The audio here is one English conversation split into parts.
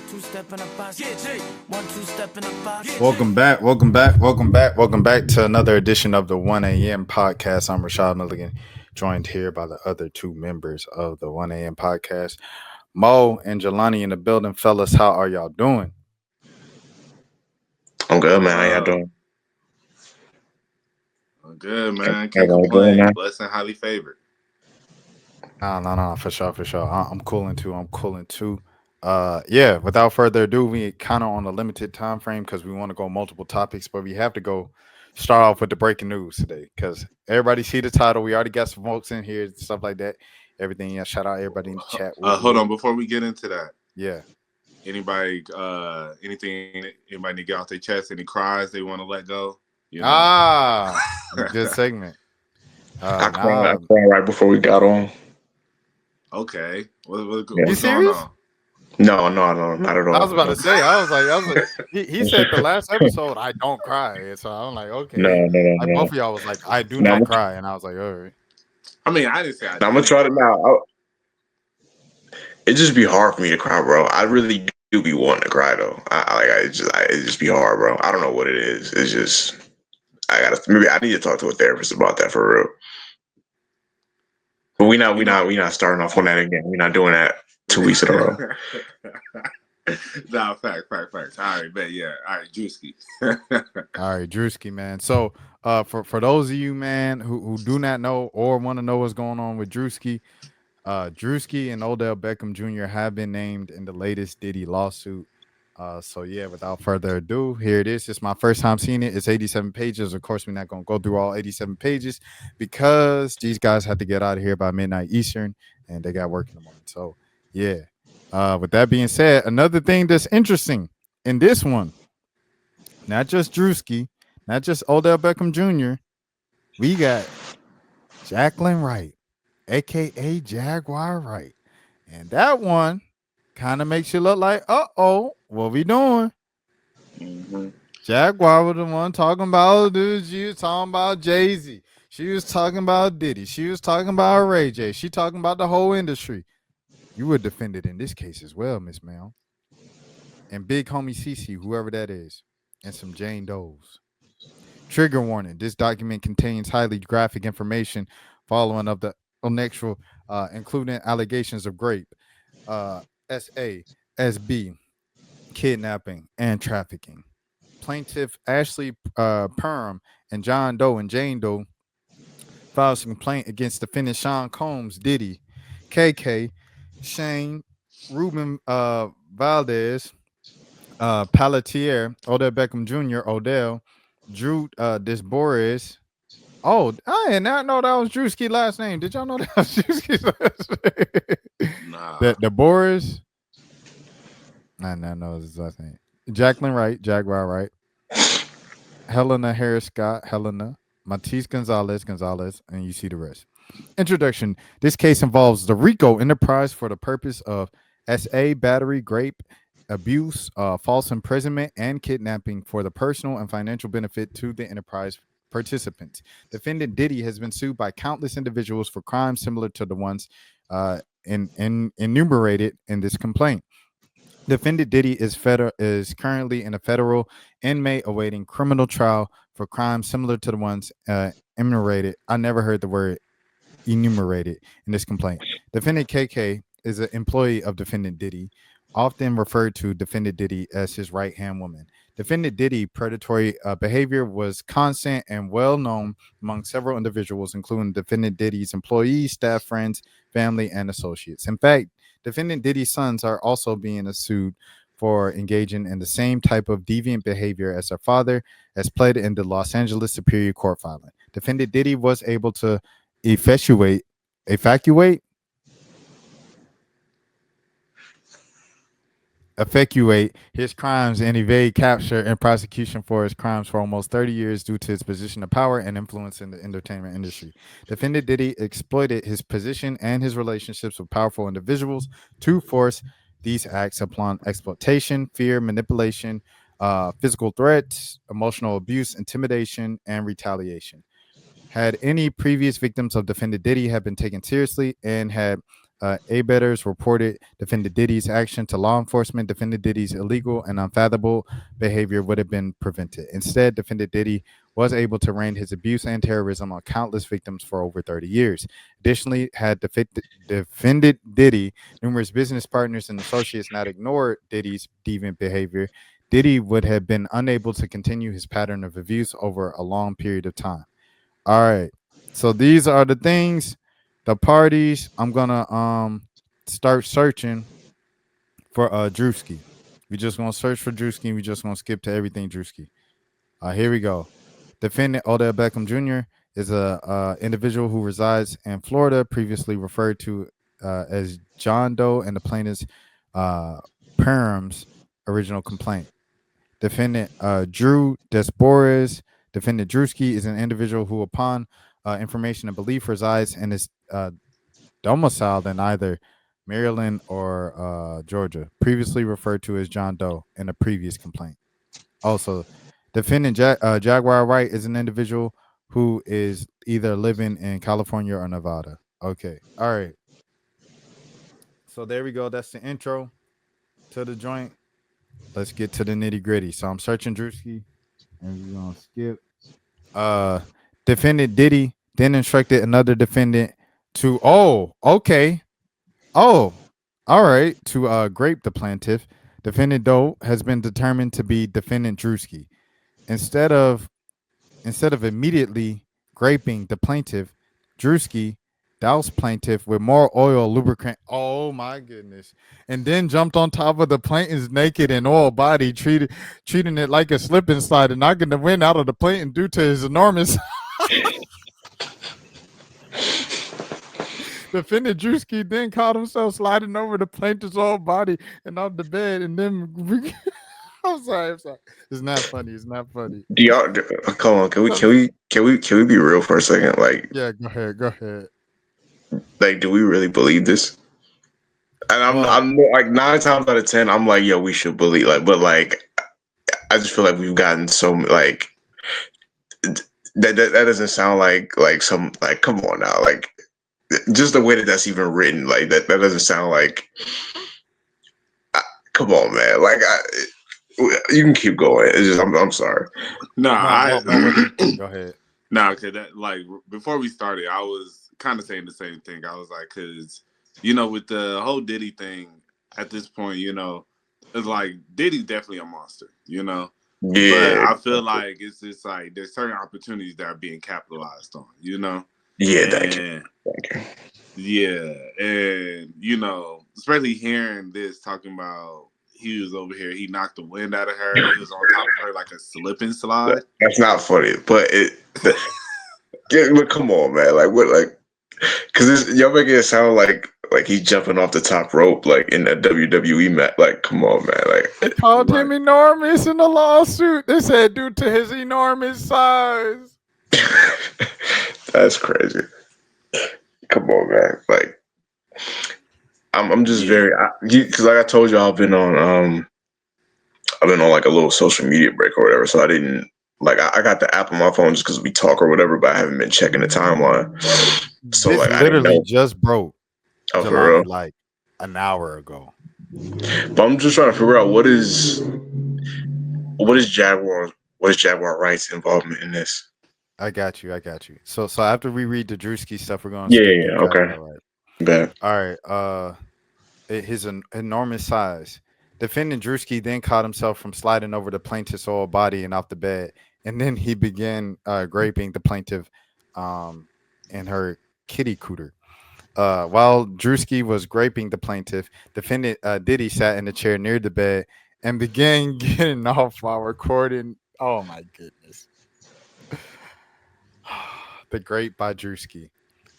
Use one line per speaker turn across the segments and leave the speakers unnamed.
two-step in a box. Yeah, G. One, two-step in a box.
Welcome back to another edition of the 1 a.m. podcast. I'm Rashad Milligan, joined here by the other two members of the 1 a.m. podcast, Mo and Jelani in the building. Fellas, how are y'all doing?
I'm good, man. How y'all doing?
I'm good, man. Can't
Everybody good,
complain.
man?
Blessed and highly favored.
No, for sure. I'm cooling too. Yeah. Without further ado, we kind of on a limited time frame because we want to go multiple topics, but we have to go start off with the breaking news today because everybody see the title. We already got some folks in here, stuff like that. Everything. Yeah. Shout out everybody in the chat.
Hold on, before we get into that.
Yeah.
Anybody, anything anybody need to get off their chest? Any cries they want to let go? You know?
Good segment.
I cried right before we got on.
Okay. What's
You serious?
going on?
No, not at all.
I was about to say, I was like, he said the last episode, I don't cry. So I'm like, okay.
No.
Both of y'all was like, I do not cry. And I was like, all right.
I mean, I didn't say
I'm going to try to now. It just be hard for me to cry, bro. I really do be wanting to cry, though. It just be hard, bro. I don't know what it is. It's just, maybe I need to talk to a therapist about that for real. But we not starting off on that again. We're not doing that 2 weeks in a row.
Nah, facts. All right, bet, yeah. All right, Drewski.
All right, Drewski, man. So for those of you, man, who do not know or want to know what's going on with Drewski, Drewski and Odell Beckham Jr. have been named in the latest Diddy lawsuit. So yeah, without further ado, here it is. It's my first time seeing it. It's 87 pages. Of course, we're not going to go through all 87 pages because these guys had to get out of here by midnight Eastern and they got work in the morning. So yeah. With that being said, another thing that's interesting in this one, not just Drewski, not just Odell Beckham Jr., we got Jacqueline Wright, aka Jaguar Wright. And that one kind of makes you look like, what we doing?
Mm-hmm.
Jaguar was the one talking about she was talking about Jay-Z. She was talking about Diddy. She was talking about Ray J. She talking about the whole industry. You were defended in this case as well, Miss Mel. And big homie Cece, whoever that is, and some Jane Does. Trigger warning. This document contains highly graphic information following of the unnatural, including allegations of rape, SA, SB, kidnapping, and trafficking. Plaintiff Ashley Perham and John Doe and Jane Doe filed a complaint against defendant Sean Combs, Diddy, KK, Shane, Ruben Valdez, Pelletier, Odell Beckham Jr., Odell, Drew Desboris. Oh, I did not know that was Drewski's last name. Did y'all know that was Drewski's last name?
Nah.
The Boris. I know his last name. Jacqueline Wright, Jaguar Wright. Helena Harris Scott, Helena. Matisse Gonzalez, and you see the rest. Introduction. This case involves the RICO enterprise for the purpose of SA, battery, rape, abuse, false imprisonment, and kidnapping for the personal and financial benefit to the enterprise participants. Defendant Diddy has been sued by countless individuals for crimes similar to the ones enumerated in this complaint. Defendant Diddy is currently in a federal inmate awaiting criminal trial for crimes similar to the ones enumerated. I never heard the word enumerated in this complaint. Defendant KK is an employee of Defendant Diddy, often referred to Defendant Diddy as his right-hand woman. Defendant Diddy predatory behavior was constant and well known among several individuals, including Defendant Diddy's employees, staff, friends, family, and associates. In fact, Defendant Diddy's sons are also being sued for engaging in the same type of deviant behavior as their father, as pled in the Los Angeles Superior Court filing. Defendant Diddy was able to effectuate his crimes and evade capture and prosecution for his crimes for almost 30 years due to his position of power and influence in the entertainment industry. Defendant Diddy exploited his position and his relationships with powerful individuals to force these acts upon exploitation, fear, manipulation, physical threats, emotional abuse, intimidation, and retaliation. Had any previous victims of Defendant Diddy have been taken seriously and had Abettors reported defendant Diddy's action to law enforcement. Defendant Diddy's illegal and unfathomable behavior would have been prevented. Instead, defendant Diddy was able to rain his abuse and terrorism on countless victims for over 30 years. Additionally, had defendant Diddy numerous business partners and associates not ignored Diddy's deviant behavior, Diddy would have been unable to continue his pattern of abuse over a long period of time. All right. So these are the things, the parties. I'm gonna start searching for Drewski. We just gonna search for Drewski. We just gonna skip to everything Drewski. Here we go. Defendant Odell Beckham Jr. is a individual who resides in Florida, previously referred to as John Doe, and the plaintiff's Perham's original complaint. Defendant Drew Desboris. Defendant Drewski is an individual who, upon information and belief, resides and is domiciled in either Maryland or Georgia, previously referred to as John Doe in a previous complaint. Also, defendant Jaguar Wright is an individual who is either living in California or Nevada. Okay. All right. So there we go. That's the intro to the joint. Let's get to the nitty gritty. So I'm searching Drewski, and we're gonna skip. Defendant Diddy then instructed another defendant to okay. Oh, all right. To grape the plaintiff. Defendant Doe has been determined to be defendant Drewski. Instead of immediately graping the plaintiff, Drewski doused plaintiff with more oil lubricant. Oh my goodness. And then jumped on top of the plaintiff's naked and oil body, treating it like a slip and slide and knocking the wind out of the plaintiff due to his enormous Defendant Drewski then caught himself sliding over the plaintiff's whole body and off the bed, and then I'm sorry. It's not funny. It's not funny.
Do y'all come on? Can we be real for a second? Like,
yeah, go ahead.
Like, do we really believe this? And I'm like 9 times out of 10, I'm like, yo, we should believe. Like, but like, I just feel like we've gotten so like that doesn't sound like some like, come on now, like just the way that that's even written, like that doesn't sound like. Come on, man. Like, you can keep going. It's just I'm sorry.
Go
ahead.
Nah, cause that, like, before we started, I was kind of saying the same thing. I was like, cause with the whole Diddy thing at this point, it's like Diddy's definitely a monster,
Yeah.
But I feel like it's just like there's certain opportunities that are being capitalized on,
Yeah, thank you.
Yeah, and especially hearing this talking about he was over here, he knocked the wind out of her, he was on top of her like a slip and slide.
That's not funny, but but come on, man. Like, what, like, because y'all making it sound like he's jumping off the top rope, like in a WWE match. Like, come on, man. Like,
they called him enormous in the lawsuit. They said due to his enormous size.
That's crazy. Come on, man. Like, I'm just very, because like I told you, I've been on like a little social media break or whatever, so I didn't like I got the app on my phone just because we talk or whatever, but I haven't been checking the timeline. So
this
like,
literally just broke.
Oh, for real?
Like an hour ago.
But I'm just trying to figure out what is Jaguar Wright's involvement in this.
I got you. So after we read the Drewski stuff, we're going
to okay.
Right. All right. His enormous size. Defendant Drewski then caught himself from sliding over the plaintiff's whole body and off the bed, and then he began graping the plaintiff in her kitty cooter. While Drewski was graping the plaintiff, defendant Diddy sat in the chair near the bed and began getting off while recording. Oh my goodness. The Grape by Drewski.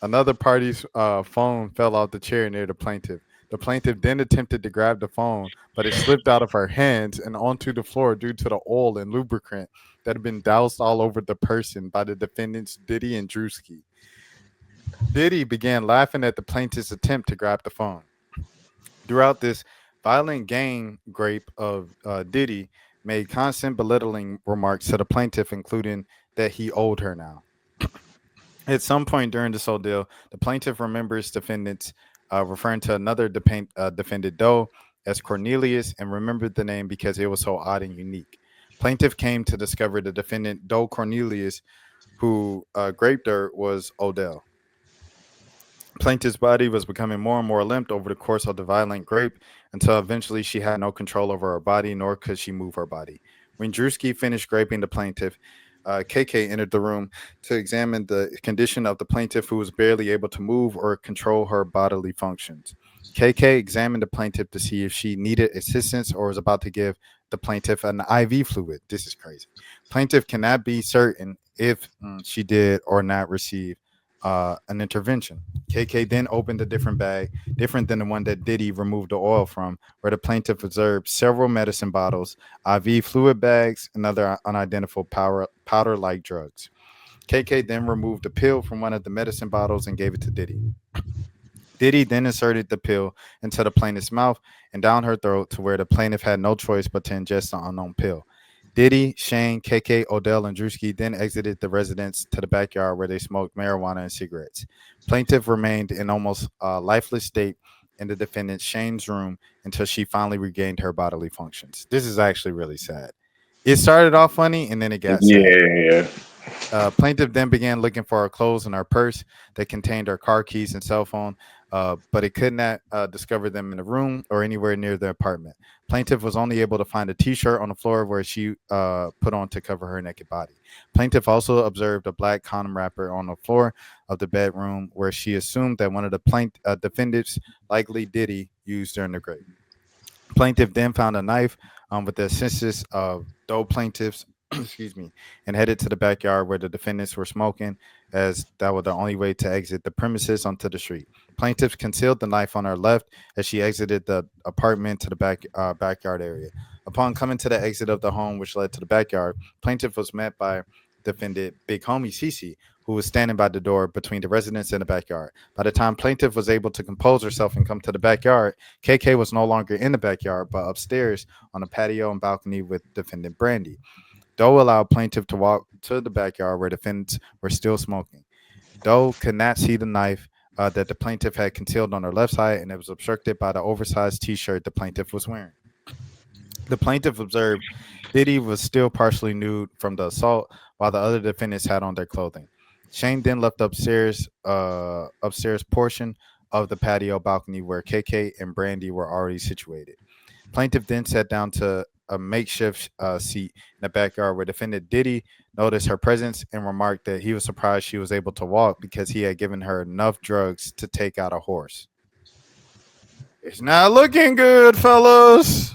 Another party's phone fell off the chair near the plaintiff. The plaintiff then attempted to grab the phone, but it slipped out of her hands and onto the floor due to the oil and lubricant that had been doused all over the person by the defendants Diddy and Drewski. Diddy began laughing at the plaintiff's attempt to grab the phone. Throughout this violent gang grape of Diddy made constant belittling remarks to the plaintiff, including that he owed her now. At some point during this ordeal, the plaintiff remembers defendants referring to another defendant Doe as Cornelius, and remembered the name because it was so odd and unique. Plaintiff came to discover the defendant Doe Cornelius, who raped her, was Odell. Plaintiff's body was becoming more and more limp over the course of the violent grape until eventually she had no control over her body, nor could she move her body. When Drewski finished graping the plaintiff, KK entered the room to examine the condition of the plaintiff, who was barely able to move or control her bodily functions. KK examined the plaintiff to see if she needed assistance or was about to give the plaintiff an IV fluid. This is crazy. Plaintiff cannot be certain if she did or not receive an intervention. KK then opened a different bag, different than the one that Diddy removed the oil from, where the plaintiff observed several medicine bottles, IV fluid bags, and other unidentified powder like drugs. KK then removed a pill from one of the medicine bottles and gave it to Diddy. Diddy then inserted the pill into the plaintiff's mouth and down her throat to where the plaintiff had no choice but to ingest the unknown pill. Diddy, Shane, KK, Odell, and Drewski then exited the residence to the backyard where they smoked marijuana and cigarettes. Plaintiff remained in almost lifeless state in the defendant Shane's room until she finally regained her bodily functions. This is actually really sad. It started off funny and then it got sad.
Yeah.
Plaintiff then began looking for her clothes and her purse that contained her car keys and cell phone, but it could not discover them in the room or anywhere near the apartment. Plaintiff was only able to find a T-shirt on the floor where she put on to cover her naked body. Plaintiff also observed a black condom wrapper on the floor of the bedroom where she assumed that one of the defendants, likely Diddy, used during the rape. Plaintiff then found a knife with the assistance of Doe plaintiffs, excuse me, and headed to the backyard where the defendants were smoking, as that was the only way to exit the premises onto the street. Plaintiff concealed the knife on her left as she exited the apartment to the backyard area. Upon coming to the exit of the home, which led to the backyard, plaintiff was met by defendant Big Homie Cece, who was standing by the door between the residence and the backyard. By the time plaintiff was able to compose herself and come to the backyard, KK was no longer in the backyard, but upstairs on the patio and balcony with defendant Brandy. Doe allowed plaintiff to walk to the backyard where defendants were still smoking. Doe could not see the knife that the plaintiff had concealed on her left side, and it was obstructed by the oversized T-shirt the plaintiff was wearing. The plaintiff observed Diddy was still partially nude from the assault, while the other defendants had on their clothing. Shane then left upstairs portion of the patio balcony where KK and Brandy were already situated. Plaintiff then sat down to a makeshift seat in the backyard where defendant Diddy noticed her presence and remarked that he was surprised she was able to walk because he had given her enough drugs to take out a horse. It's not looking good, fellas.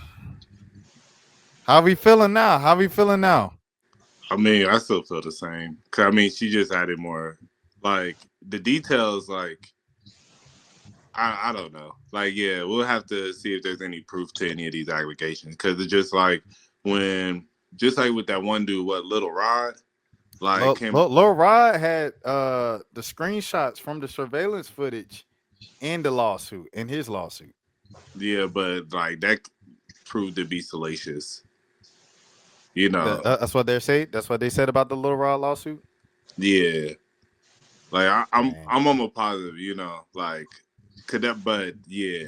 How we feeling now?
I mean, I still feel the same. 'Cause, I mean, she just added more. Like, the details, like, I don't know. Like, yeah, we'll have to see if there's any proof to any of these allegations. Because it's just like just like with that one dude, Little Rod? Like,
Lil Rod had the screenshots from the surveillance footage in his lawsuit.
Yeah, but, like, that proved to be salacious. You know.
That's what they say. That's what they said about the Lil Rod lawsuit.
Yeah. Like, I'm almost positive, you know, like, but yeah,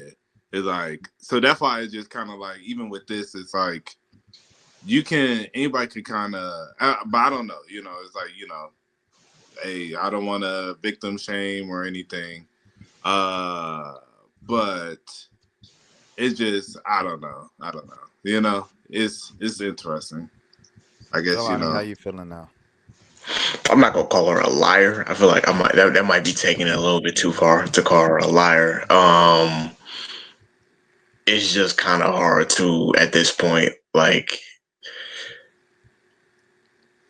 it's like, so that's why it's just kind of like, even with this, it's like, anybody could kind of, but I don't know, you know, it's like, you know, hey, I don't want to victim shame or anything, but it's just, I don't know, you know, it's interesting, I guess,
So,
you know.
how you feeling now?
I'm not gonna call her a liar. I feel like that might be taking it a little bit too far to call her a liar. It's just kind of hard to at this point. Like,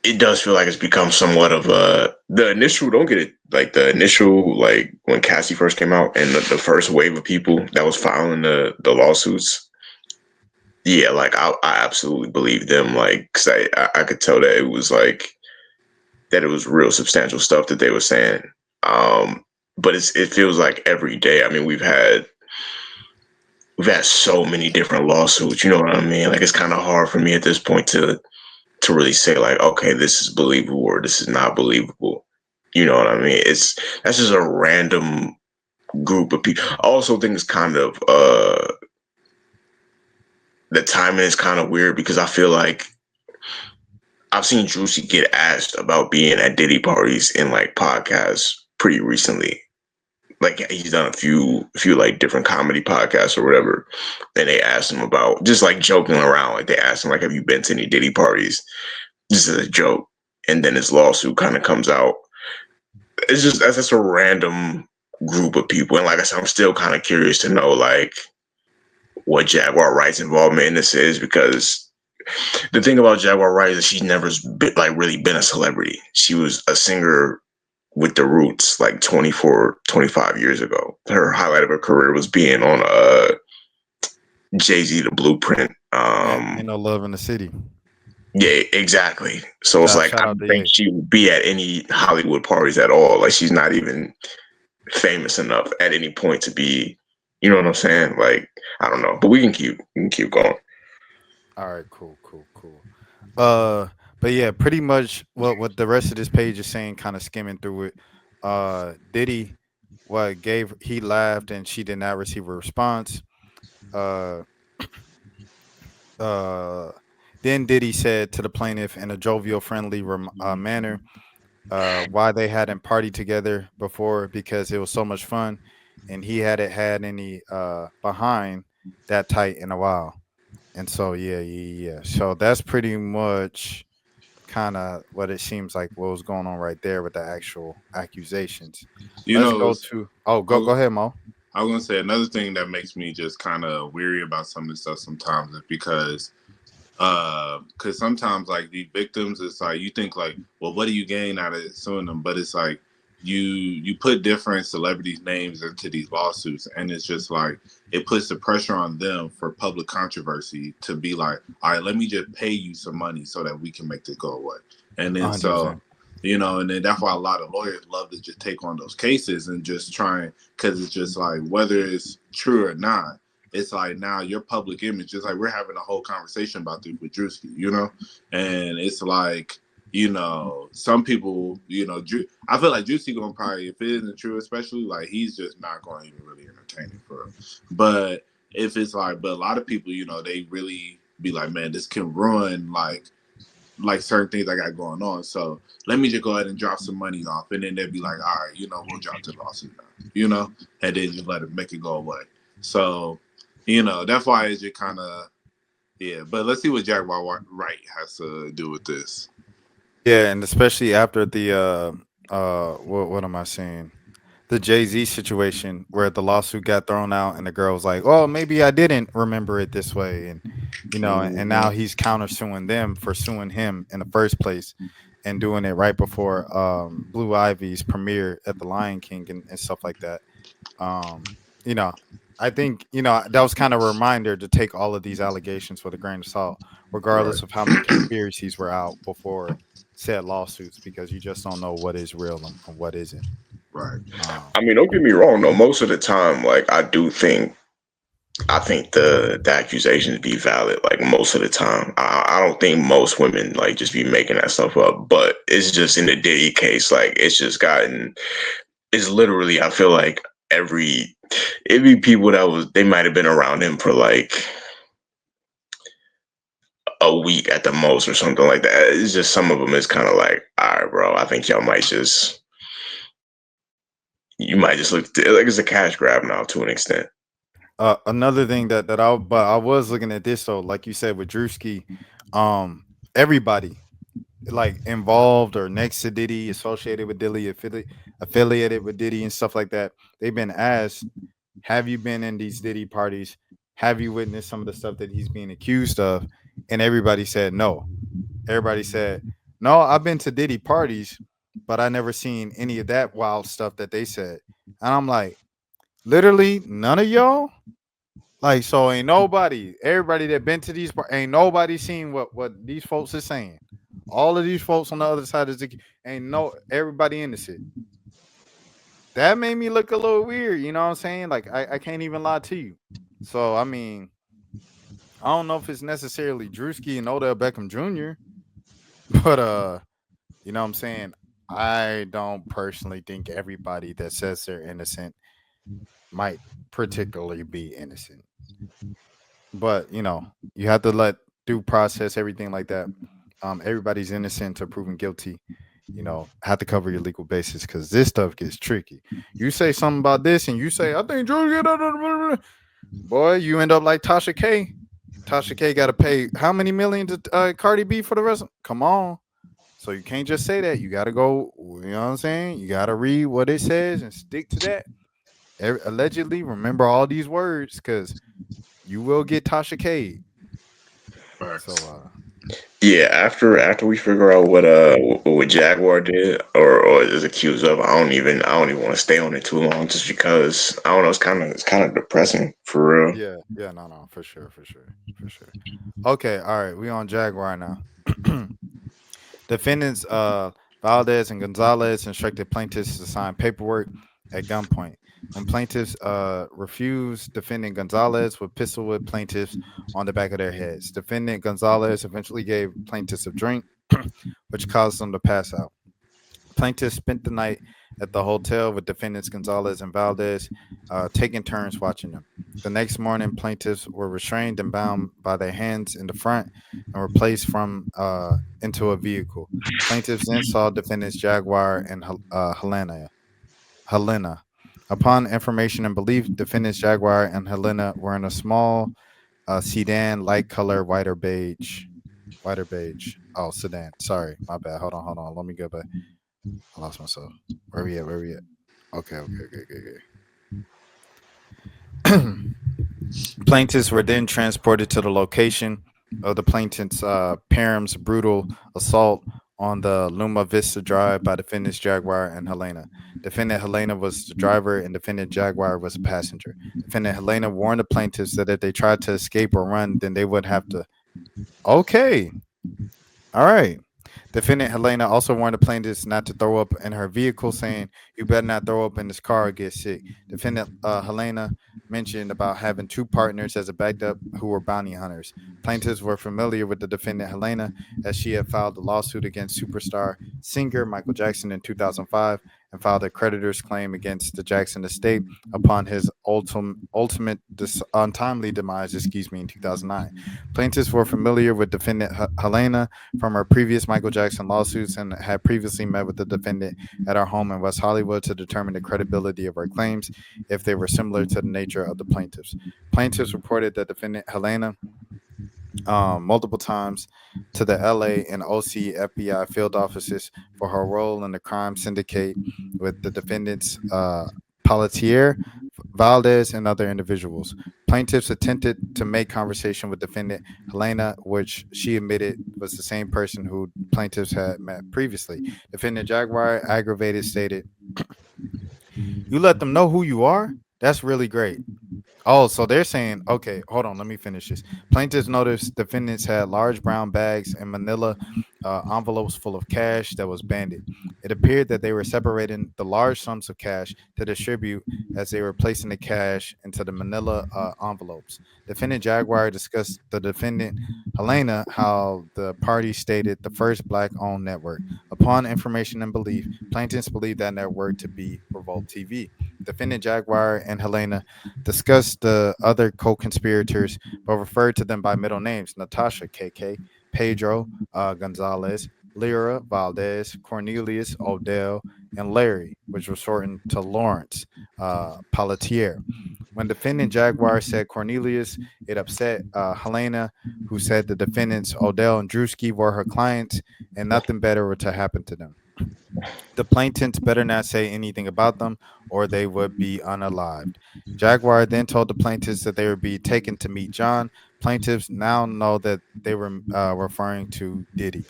it does feel like it's become somewhat of the initial. Don't get it. Like the initial, like when Cassie first came out and the first wave of people that was filing the lawsuits. Yeah, like I absolutely believe them. Like, 'cause I could tell that it was like. That it was real substantial stuff that they were saying. But it feels like every day. I mean, we've had so many different lawsuits. You know what I mean? Like, it's kind of hard for me at this point to really say like, okay, this is believable or this is not believable. You know what I mean? That's just a random group of people. I also think it's kind of the timing is kind of weird because I feel like I've seen Juicy get asked about being at Diddy parties in like podcasts pretty recently. Like he's done a few like different comedy podcasts or whatever, and they asked him about just like joking around. Like they asked him like, "Have you been to any Diddy parties?" Just as a joke, and then his lawsuit kind of comes out. It's just that's just a random group of people, and like I said, I'm still kind of curious to know like what Jaguar Wright's involvement in this is because the thing about Jaguar Wright is that she's never been, like really been a celebrity. She was a singer with the Roots like 24, 25 years ago. Her highlight of her career was being on Jay-Z The Blueprint.
Ain't no love in the city.
Yeah, exactly. So it's like
Shout
I
out
don't
to
think
Ye.
she would be at any Hollywood parties at all. Like she's not even famous enough at any point to be, you know what I'm saying? Like I don't know, but we can keep going.
All right, cool. Uh, but yeah, pretty much what the rest of this page is saying, kind of skimming through it. Diddy, what gave he laughed and she did not receive a response. Uh, uh, then Diddy said to the plaintiff in a jovial, friendly manner, why they hadn't partied together before because it was so much fun, and he hadn't had any behind that tight in a while. And so yeah. So that's pretty much kind of what it seems like what was going on right there with the actual accusations.
You
Let's
know,
go to
I
go
was,
ahead, Mo.
I was gonna say another thing that makes me just kind of weary about some of this stuff sometimes is because sometimes like the victims, it's like you think like, well, what do you gain out of suing them? But it's like you put different celebrities' names into these lawsuits, and it's just like it puts the pressure on them for public controversy to be like, all right, let me just pay you some money so that we can make this go away. And then so
100%.
and then that's why a lot of lawyers love to just take on those cases and just try, because it's just like whether it's true or not, it's like now your public image is like we're having a whole conversation about this with Drewski, and it's like some people, I feel like Drewski gonna probably, if it isn't true, especially like he's just not going to even really entertain it for him. But if it's like, but a lot of people, they really be like, man, this can ruin like certain things I got going on. So let me just go ahead and drop some money off, and then they'd be like, all right, we'll drop the lawsuit now, and then just let it make it go away. So that's why it's just kind of, yeah. But let's see what Jaguar Wright has to do with this.
Yeah, and especially after the what am I saying? The Jay-Z situation where the lawsuit got thrown out and the girl was like, "Oh, maybe I didn't remember it this way." And and now he's countersuing them for suing him in the first place and doing it right before Blue Ivy's premiere at the Lion King and stuff like that. Um, you know, I think, that was kind of a reminder to take all of these allegations with a grain of salt,
Right,
regardless of how many conspiracies were out before said lawsuits, because you just don't know what is real and what isn't.
right.
I
Um,
mean, don't get me wrong though. Most of the time, like I think the accusations be valid. Like most of the time, I don't think most women like just be making that stuff up. But it's just in the Diddy case, like it's just gotten. It's literally. I feel like it'd be people that they might have been around him for like a week at the most or something like that. It's just some of them is kind of like, all right, bro. I think you might just look like it's a cash grab now to an extent.
another thing but I was looking at this though, like you said with Drewski, everybody like involved or next to Diddy, associated with Diddy, affiliated with Diddy and stuff like that, they've been asked, have you been in these Diddy parties? Have you witnessed some of the stuff that he's being accused of? And everybody said no. Everybody said, no, I've been to Diddy parties, but I never seen any of that wild stuff that they said. And I'm like, literally none of y'all? Like, so ain't nobody, everybody that been to these, ain't nobody seen what these folks are saying. All of these folks on the other side is ain't no everybody innocent. That made me look a little weird. You know what I'm saying? Like, I can't even lie to you. So I mean, I don't know if it's necessarily Drewski and Odell Beckham Jr., but you know what I'm saying? I don't personally think everybody that says they're innocent might particularly be innocent. But you have to let due process everything like that. Everybody's innocent to proven guilty. Have to cover your legal basis because this stuff gets tricky. You say something about this, and you say, "I think Joe get," boy, you end up like Tasha K. Tasha K got to pay how many million to Cardi B for the rest? Come on. So you can't just say that. You got to go. You know what I'm saying? You got to read what it says and stick to that. Allegedly, remember all these words because you will get Tasha K. So
Facts.
Yeah, after we figure out what Jaguar did or is accused of, I don't even want to stay on it too long just because I don't know, it's kind of depressing for real.
yeah, yeah, no, for sure, for sure, for sure. Okay, all right, we on Jaguar now. Defendants Valdez and Gonzalez instructed plaintiffs to sign paperwork at gunpoint. When plaintiffs refused, defendant Gonzalez would pistol whip plaintiffs on the back of their heads. Defendant Gonzalez eventually gave plaintiffs a drink, which caused them to pass out. Plaintiffs spent the night at the hotel with defendants Gonzalez and Valdez, taking turns watching them. The next morning, plaintiffs were restrained and bound by their hands in the front and were placed from into a vehicle. Plaintiffs then saw defendants Jaguar and Helena. Helena. Upon information and belief, defendants Jaguar and Helena were in a small sedan, light color, whiter beige. Oh, sedan. Sorry, my bad. Hold on. Let me go back. I lost myself. Where we at? Where we at? Okay. Plaintiffs were then transported to the location of the plaintiff's parents' brutal assault on the Luma Vista Drive by defendants Jaguar and Helena. Defendant Helena was the driver and defendant Jaguar was a passenger. Defendant Helena warned the plaintiffs that if they tried to escape or run, then they would have to. Okay, all right. Defendant Helena also warned the plaintiffs not to throw up in her vehicle, saying, "You better not throw up in this car or get sick." Defendant Helena mentioned about having two partners as a backup who were bounty hunters. Plaintiffs were familiar with the defendant Helena as she had filed a lawsuit against superstar singer Michael Jackson in 2005 and filed a creditor's claim against the Jackson estate upon his ultimate untimely demise, in 2009. Plaintiffs were familiar with defendant Helena from her previous Michael Jackson lawsuits and had previously met with the defendant at her home in West Hollywood to determine the credibility of her claims if they were similar to the nature of the plaintiffs. Plaintiffs reported that defendant Helena multiple times to the LA and OC FBI field offices for her role in the crime syndicate with the defendants Pelletier, Valdez, and other individuals. Plaintiffs attempted to make conversation with defendant Helena, which she admitted was the same person who plaintiffs had met previously. Defendant Jaguar aggravated stated, "You let them know who you are? That's really great. Oh, so they're saying, okay, hold on, let me finish this. Plaintiffs noticed defendants had large brown bags and manila envelopes full of cash that was banded. It appeared that they were separating the large sums of cash to distribute as they were placing the cash into the manila envelopes. Defendant Jaguar discussed the defendant Helena how the party stated the first black owned network. Upon information and belief, plaintiffs believed that network to be Revolt TV. Defendant Jaguar and Helena discussed the other co-conspirators, but referred to them by middle names: Natasha (KK), Pedro Gonzalez, Lyra Valdez, Cornelius Odell, and Larry, which was shortened to Lawrence Pelletier. When defendant Jaguar said Cornelius, it upset Helena, who said the defendants Odell and Drewski were her clients and nothing better were to happen to them. The plaintiffs better not say anything about them or they would be unalived. Jaguar then told the plaintiffs that they would be taken to meet John. Plaintiffs now know that they were referring to Diddy.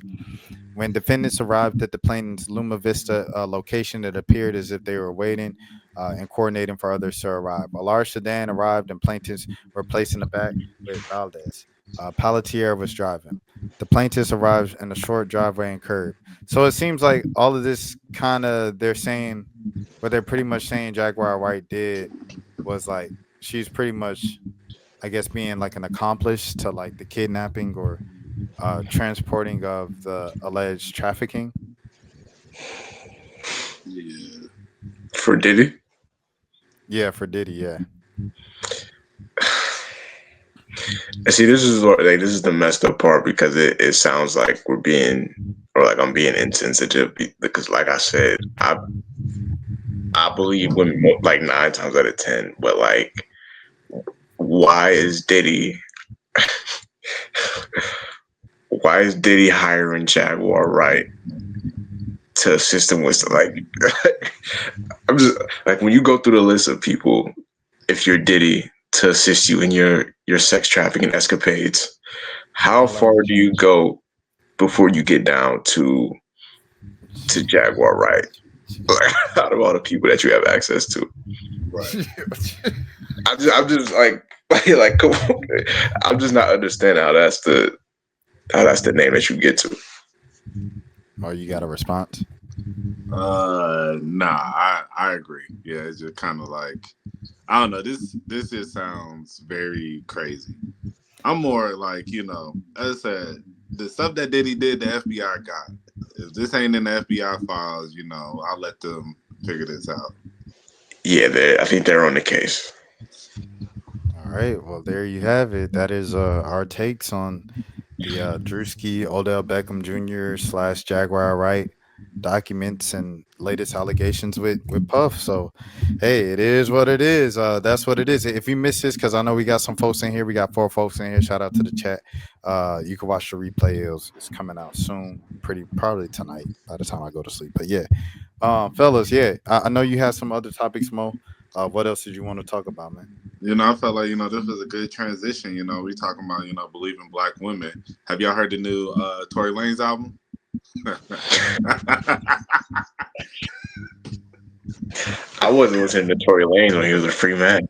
When defendants arrived at the plaintiff's Luma Vista location, it appeared as if they were waiting and coordinating for others to arrive. A large sedan arrived and plaintiffs were placed in the back with Valdez. Pelletier was driving. The plaintiffs arrived in a short driveway and curb. So it seems like all of this kind of they're saying what they're pretty much saying Jaguar Wright did was like she's pretty much I guess being like an accomplice to like the kidnapping or transporting of the alleged trafficking.
Yeah.
For Diddy.
Yeah, for Diddy. Yeah.
And see, this is the messed up part because it sounds like we're being or like I'm being insensitive because, like I said, I believe women like 9 times out of 10, but like, why is Diddy why is Diddy hiring Jaguar Wright to assist him with like? I'm just like when you go through the list of people, if you're Diddy to assist you in your sex trafficking escapades, how
Like,
far do you go before you get down to Jaguar Wright? Like, out of all the people that you have access to,
Right.
I'm just like like come on. I'm just not understanding how that's the name that you get to.
oh, you got a response?
Nah, I agree. Yeah, it's just kind of like I don't know. This just sounds very crazy. I'm more like, as I said, the stuff that Diddy did, the FBI got. If this ain't in the FBI files, I'll let them figure this out.
Yeah, I think they're on the case.
All right. Well, there you have it. That is our takes on the Drewski Odell Beckham Jr. / Jaguar Wright documents and latest allegations with Puff. So, hey, it is what it is. That's what it is. If you missed this, because I know we got some folks in here, we got 4 folks in here. Shout out to the chat. You can watch the replay. It's coming out soon, probably tonight by the time I go to sleep. But yeah, fellas, yeah, I know you had some other topics, Mo. What else did you want to talk about, man?
I felt like, this was a good transition. We talking about, believing black women. Have y'all heard the new Tory Lanez album?
I wasn't listening to Tory Lanez when he was a free man.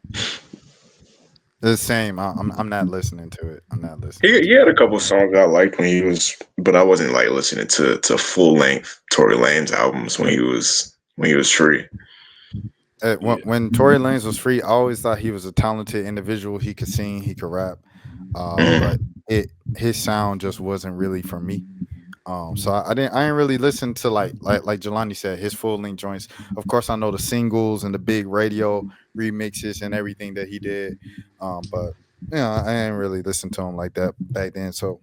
The same. I'm not listening to it. I'm not listening
He
to
had
it.
a couple songs I liked when he was, but I wasn't like listening to full length Tory Lanez albums when he was free.
When,
Yeah.
when Tory Lanez was free, I always thought he was a talented individual. He could sing, he could rap,
Mhm.
but it his sound just wasn't really for me. So I didn't really listen to like Jelani said, his full length joints. Of course, I know the singles and the big radio remixes and everything that he did. But I didn't really listen to him like that back then. So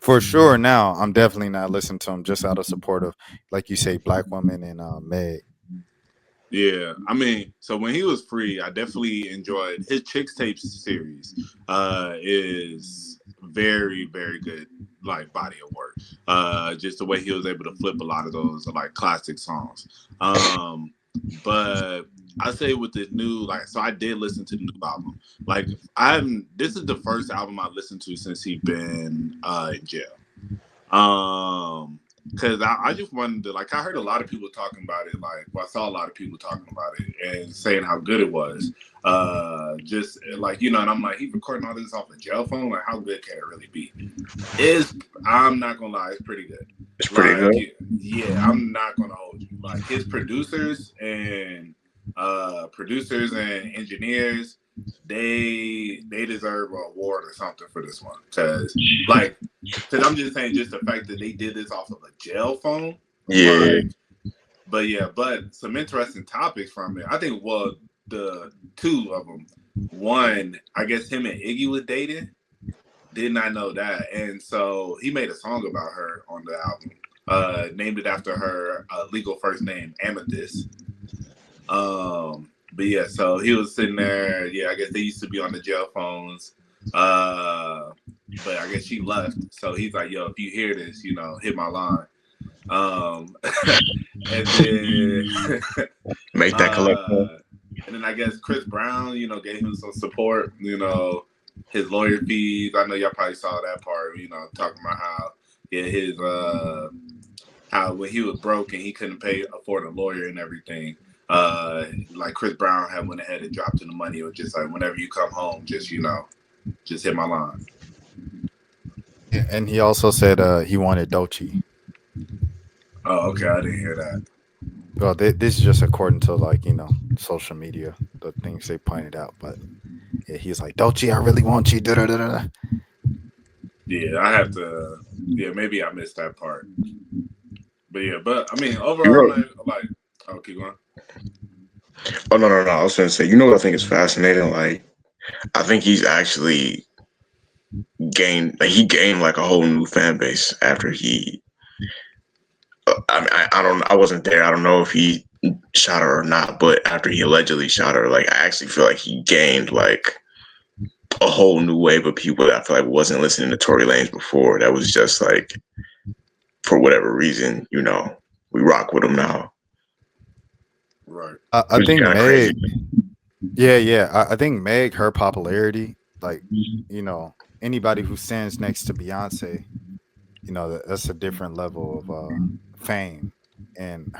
for sure, now I'm definitely not listening to him just out of support of, like you say, Black Woman and Meg.
Yeah, I mean, so when he was free, I definitely enjoyed his Chicks Tapes series. Is very, very good, like body of work. Just the way he was able to flip a lot of those like classic songs. But I say with this new, like, so I did listen to the new album. Like, this is the first album I listened to since he been in jail. Because I just wanted to, like, I heard a lot of people talking about it, like, well, I saw a lot of people talking about it and saying how good it was. Just like, and I'm like, he's recording all this off a jail phone. Like, how good can it really be? I'm not gonna lie, it's pretty good.
It's pretty
Like,
good.
yeah, I'm not gonna hold you. Like, his producers and engineers, they deserve an award or something for this one. Because I'm just saying, just the fact that they did this off of a jail phone,
Yeah,
like, but some interesting topics from it. I think, well, the two of them. One, I guess him and Iggy was dating. Did not know that, and so he made a song about her on the album. Named it after her legal first name, Amethyst. But yeah, so he was sitting there. Yeah, I guess they used to be on the jail phones. But I guess she left. So he's like, yo, if you hear this, hit my line. And then
make that collection.
and then I guess Chris Brown, gave him some support, his lawyer fees. I know y'all probably saw that part, talking about how his how when he was broke and he couldn't afford a lawyer and everything. Like Chris Brown had went ahead and dropped him the money. It was just like, whenever you come home, just just hit my line.
And he also said he wanted Dolce.
Oh, okay, I didn't hear that.
Well, this is just according to social media, the things they pointed out. But yeah, he's like, Dolce, I really want you. Da, da, da, da.
Yeah, I have to. Yeah, maybe I missed that part. But yeah, but I mean,
You
overall,
wrote
man, like, oh, keep going.
Oh no. I was gonna say, you know what I think is fascinating? Like, I think he's actually he gained like a whole new fan base after he. I don't. I wasn't there. I don't know if he shot her or not, but after he allegedly shot her, like I actually feel like he gained like a whole new wave of people that I feel like wasn't listening to Tory Lanez before. That was just like for whatever reason, we rock with him now.
Right.
I
Which is
think
kind of
Meg,
crazy.
yeah. I think Meg, her popularity, like, anybody who stands next to Beyonce, that's a different level of fame. And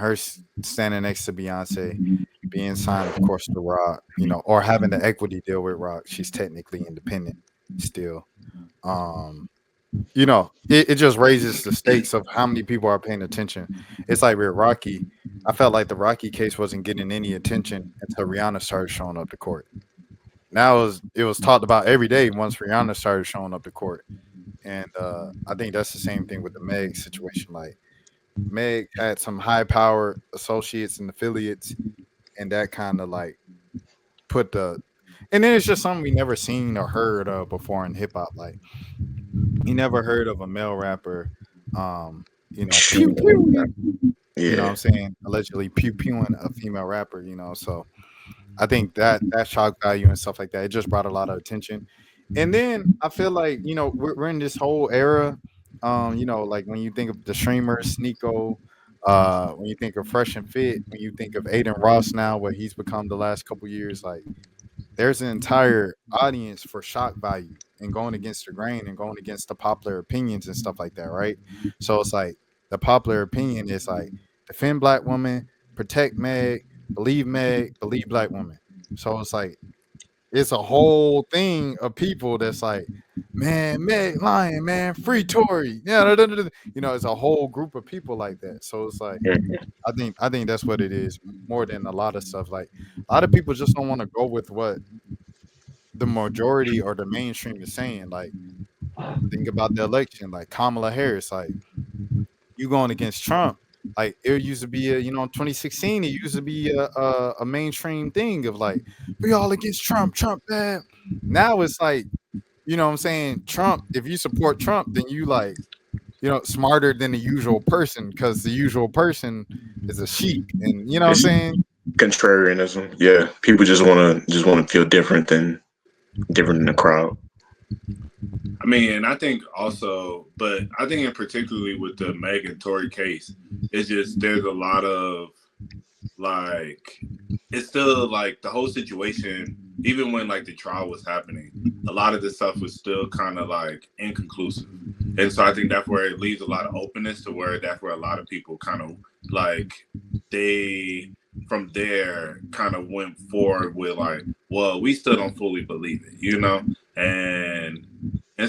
standing next to Beyonce, being signed, of course, to Rock, or having the equity deal with Rock, she's technically independent still. Um, it just raises the stakes of how many people are paying attention. It's like with Rocky. I felt like the Rocky case wasn't getting any attention until Rihanna started showing up to court. Now it was talked about every day once Rihanna started showing up to court. And I think that's the same thing with the Meg situation. Like, Meg had some high power associates and affiliates, and that kind of like put the and then it's just something we never seen or heard of before in hip hop. Like, you never heard of a male rapper, pew
Shooting.
pew. You know what
Yeah.
I'm saying? Allegedly pew pewing a female rapper. So I think that shock value and stuff like that, it just brought a lot of attention. And then I feel like, we're in this whole era. Like when you think of the streamers, Sneeko, when you think of Fresh and Fit, when you think of Aiden Ross now, what he's become the last couple years, like there's an entire audience for shock value and going against the grain and going against the popular opinions and stuff like that, right? So it's like the popular opinion is like defend black women, protect Meg, believe black women. So it's like it's a whole thing of people that's like, man, Meg lying, man, free Tory. Yeah, da, da, da, da. It's a whole group of people like that. So it's like I think that's what it is more than a lot of stuff. Like a lot of people just don't want to go with what the majority or the mainstream is saying. Like, think about the election, like Kamala Harris, like you going against Trump. Like it used to be in 2016, it used to be a mainstream thing of like we all against Trump, Trump bad. Now it's like, what I'm saying, Trump, if you support Trump, then you like, smarter than the usual person because the usual person is a sheep. And you know what I'm
It's
saying?
contrarianism. Yeah. People just wanna feel different than the crowd.
I mean, and I think also, but I think in particularly with the Meg and Tory case, it's just there's a lot of like it's still like the whole situation, even when like the trial was happening, a lot of this stuff was still kind of like inconclusive. And so I think that's where it leaves a lot of openness to where that's where a lot of people kind of like they from there kind of went forward with like, well, we still don't fully believe it, and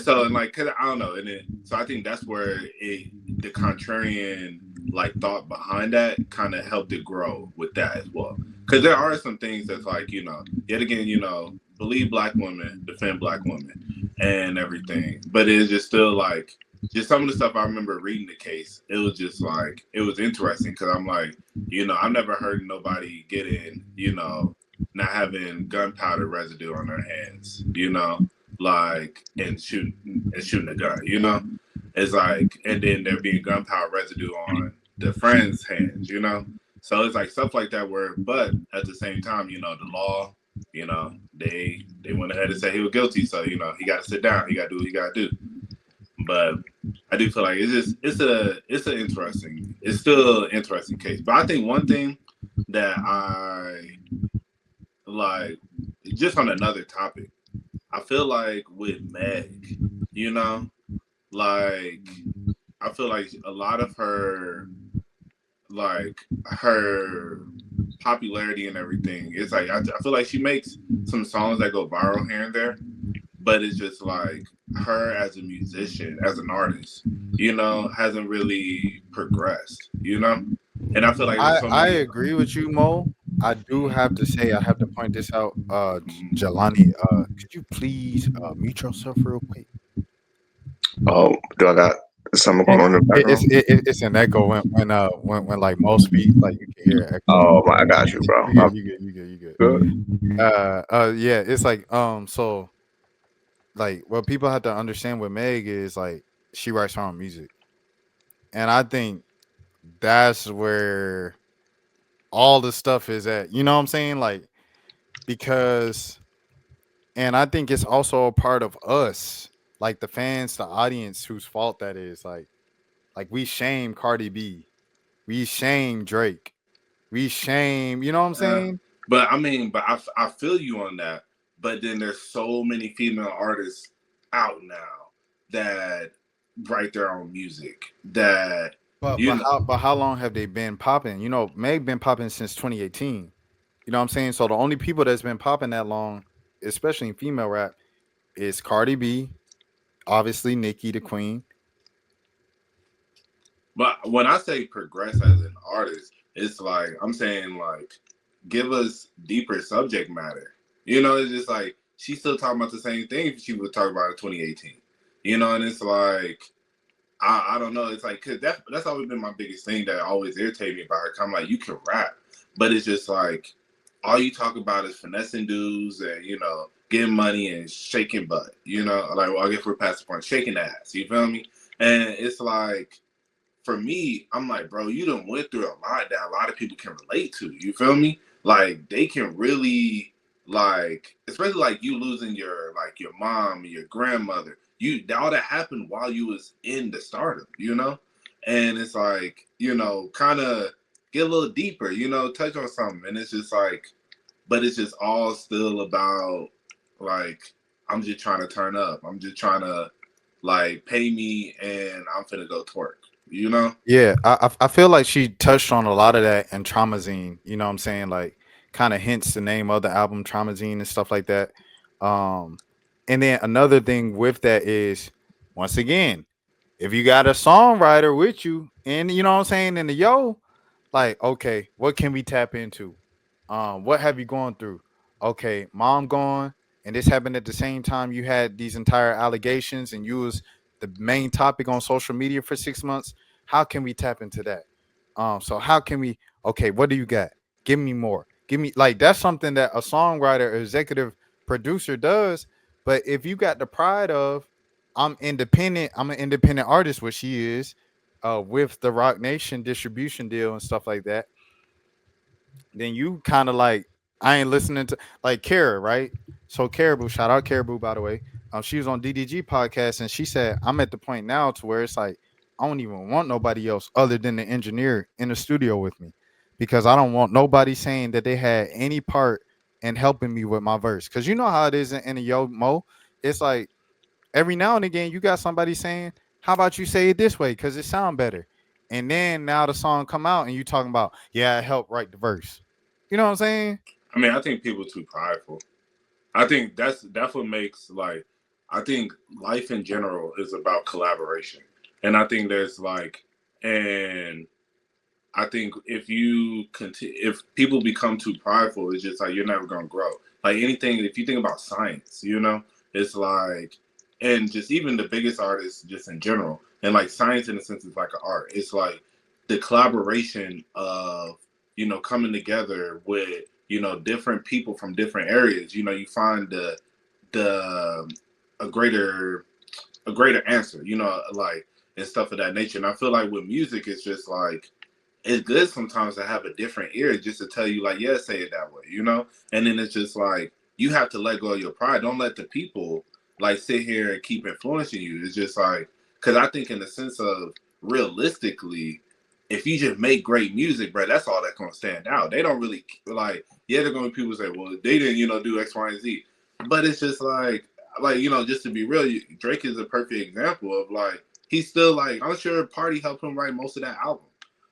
so and like, cause I don't know, so I think that's where the contrarian like thought behind that kind of helped it grow with that as well. Because there are some things that's like yet again believe black women, defend black women, and everything, but it's just still like just some of the stuff I remember reading the case. It was just like it was interesting because I'm like I've never heard nobody getting not having gunpowder residue on their hands, like and shooting a gun, It's like and then there being gunpowder residue on the friend's hands. So it's like stuff like that where but at the same time, the law, they went ahead and said he was guilty. So, he gotta sit down, he gotta do what he gotta do. But I do feel like it's still an interesting case. But I think one thing that I like just on another topic, I feel like with Meg, like I feel like a lot of her popularity and everything. It's like I feel like she makes some songs that go viral here and there, but it's just like her as a musician, as an artist, hasn't really progressed, And I feel like there's so
I
many.
agree with you, Mo. I do have to say, I have to point this out. Jelani, could you please mute yourself real quick?
Oh, do I got Is something going on in the background?
It's an echo when like most speak, like you can hear an echo.
Oh my, I got you, bro.
You good. Yeah, it's like so like what people have to understand with Meg is like she writes her own music, and I think that's where all the stuff is at. You know what I'm saying? Like because, and I think it's also a part of us, like the fans, the audience, whose fault that is. Like we shame Cardi B, we shame Drake, we shame. You know what I'm saying?
But I mean, I feel you on that. But then there's so many female artists out now that write their own music. That
But
you know,
how long have they been popping? You know, Meg been popping since 2018. You know what I'm saying? So the only people that's been popping that long, especially in female rap, is Cardi B, obviously Nicki the Queen.
but when I say progress as an artist, it's like I'm saying like give us deeper subject matter. You know, it's just like she's still talking about the same thing she was talking about in 2018. You know, and it's like I don't know. It's like cause that's always been my biggest thing that always irritated me about her. I'm like, you can rap, but it's just like all you talk about is finessing dudes and getting money and shaking butt. Like well, I guess we're past the point, shaking ass. You feel me? And it's like for me, I'm like, bro, you done went through a lot that a lot of people can relate to. You feel me? Like they can really like, especially like you losing your mom and your grandmother. All that happened while you was in the stardom. And it's like, kind of get a little deeper, touch on something. And it's just like, but it's just all still about like, I'm just trying to turn up. I'm just trying to like pay me and I'm finna go twerk.
Yeah, I feel like she touched on a lot of that in Traumazine. You know what I'm saying? Like, kind of hints the name of the album, Traumazine, and stuff like that. Um, and then another thing with that is, once again, if you got a songwriter with you, and you know what I'm saying, in the like, okay, what can we tap into? What have you gone through? Okay, mom gone, and this happened at the same time you had these entire allegations, and you was the main topic on social media for 6 months. How can we tap into that? So how can we? Okay, what do you got? Give me more. Give me like that's something that a songwriter, or executive producer does. But if you got the pride of, I'm independent. I'm an independent artist, which she is, with the Rock Nation distribution deal and stuff like that, then you kind of like, I ain't listening to like Kara, right? So Caribou, shout out Caribou, by the way. She was on DDG podcast and she said, I'm at the point now to where it's like I don't even want nobody else other than the engineer in the studio with me, because I don't want nobody saying that they had any part in helping me with my verse. Because you know how it is in a Yo Mo. It's like every now and again you got somebody saying, how about you say it this way because it sound better, and then now the song come out and you talking about, yeah, I helped write the verse. You know what I'm saying?
I mean, I think people too prideful. I think that's what makes like I think life in general is about collaboration. And I think there's like and I think if people become too prideful, it's just like you're never gonna grow. Like anything, if you think about science, it's like, and just even the biggest artists, just in general, and like science in a sense is like an art. It's like the collaboration of coming together with different people from different areas. You find the a greater answer. Like and stuff of that nature. And I feel like with music, it's just like it's good sometimes to have a different ear just to tell you like, yeah, say it that way. And then it's just like you have to let go of your pride. Don't let the people like sit here and keep influencing you. It's just like, because I think in the sense of realistically, if you just make great music, bro, that's all that's gonna stand out. They don't really like, yeah, they're gonna be people say, well, they didn't, do X, Y, and Z. But it's just like just to be real, Drake is a perfect example of like he's still like, I'm sure Party helped him write most of that album.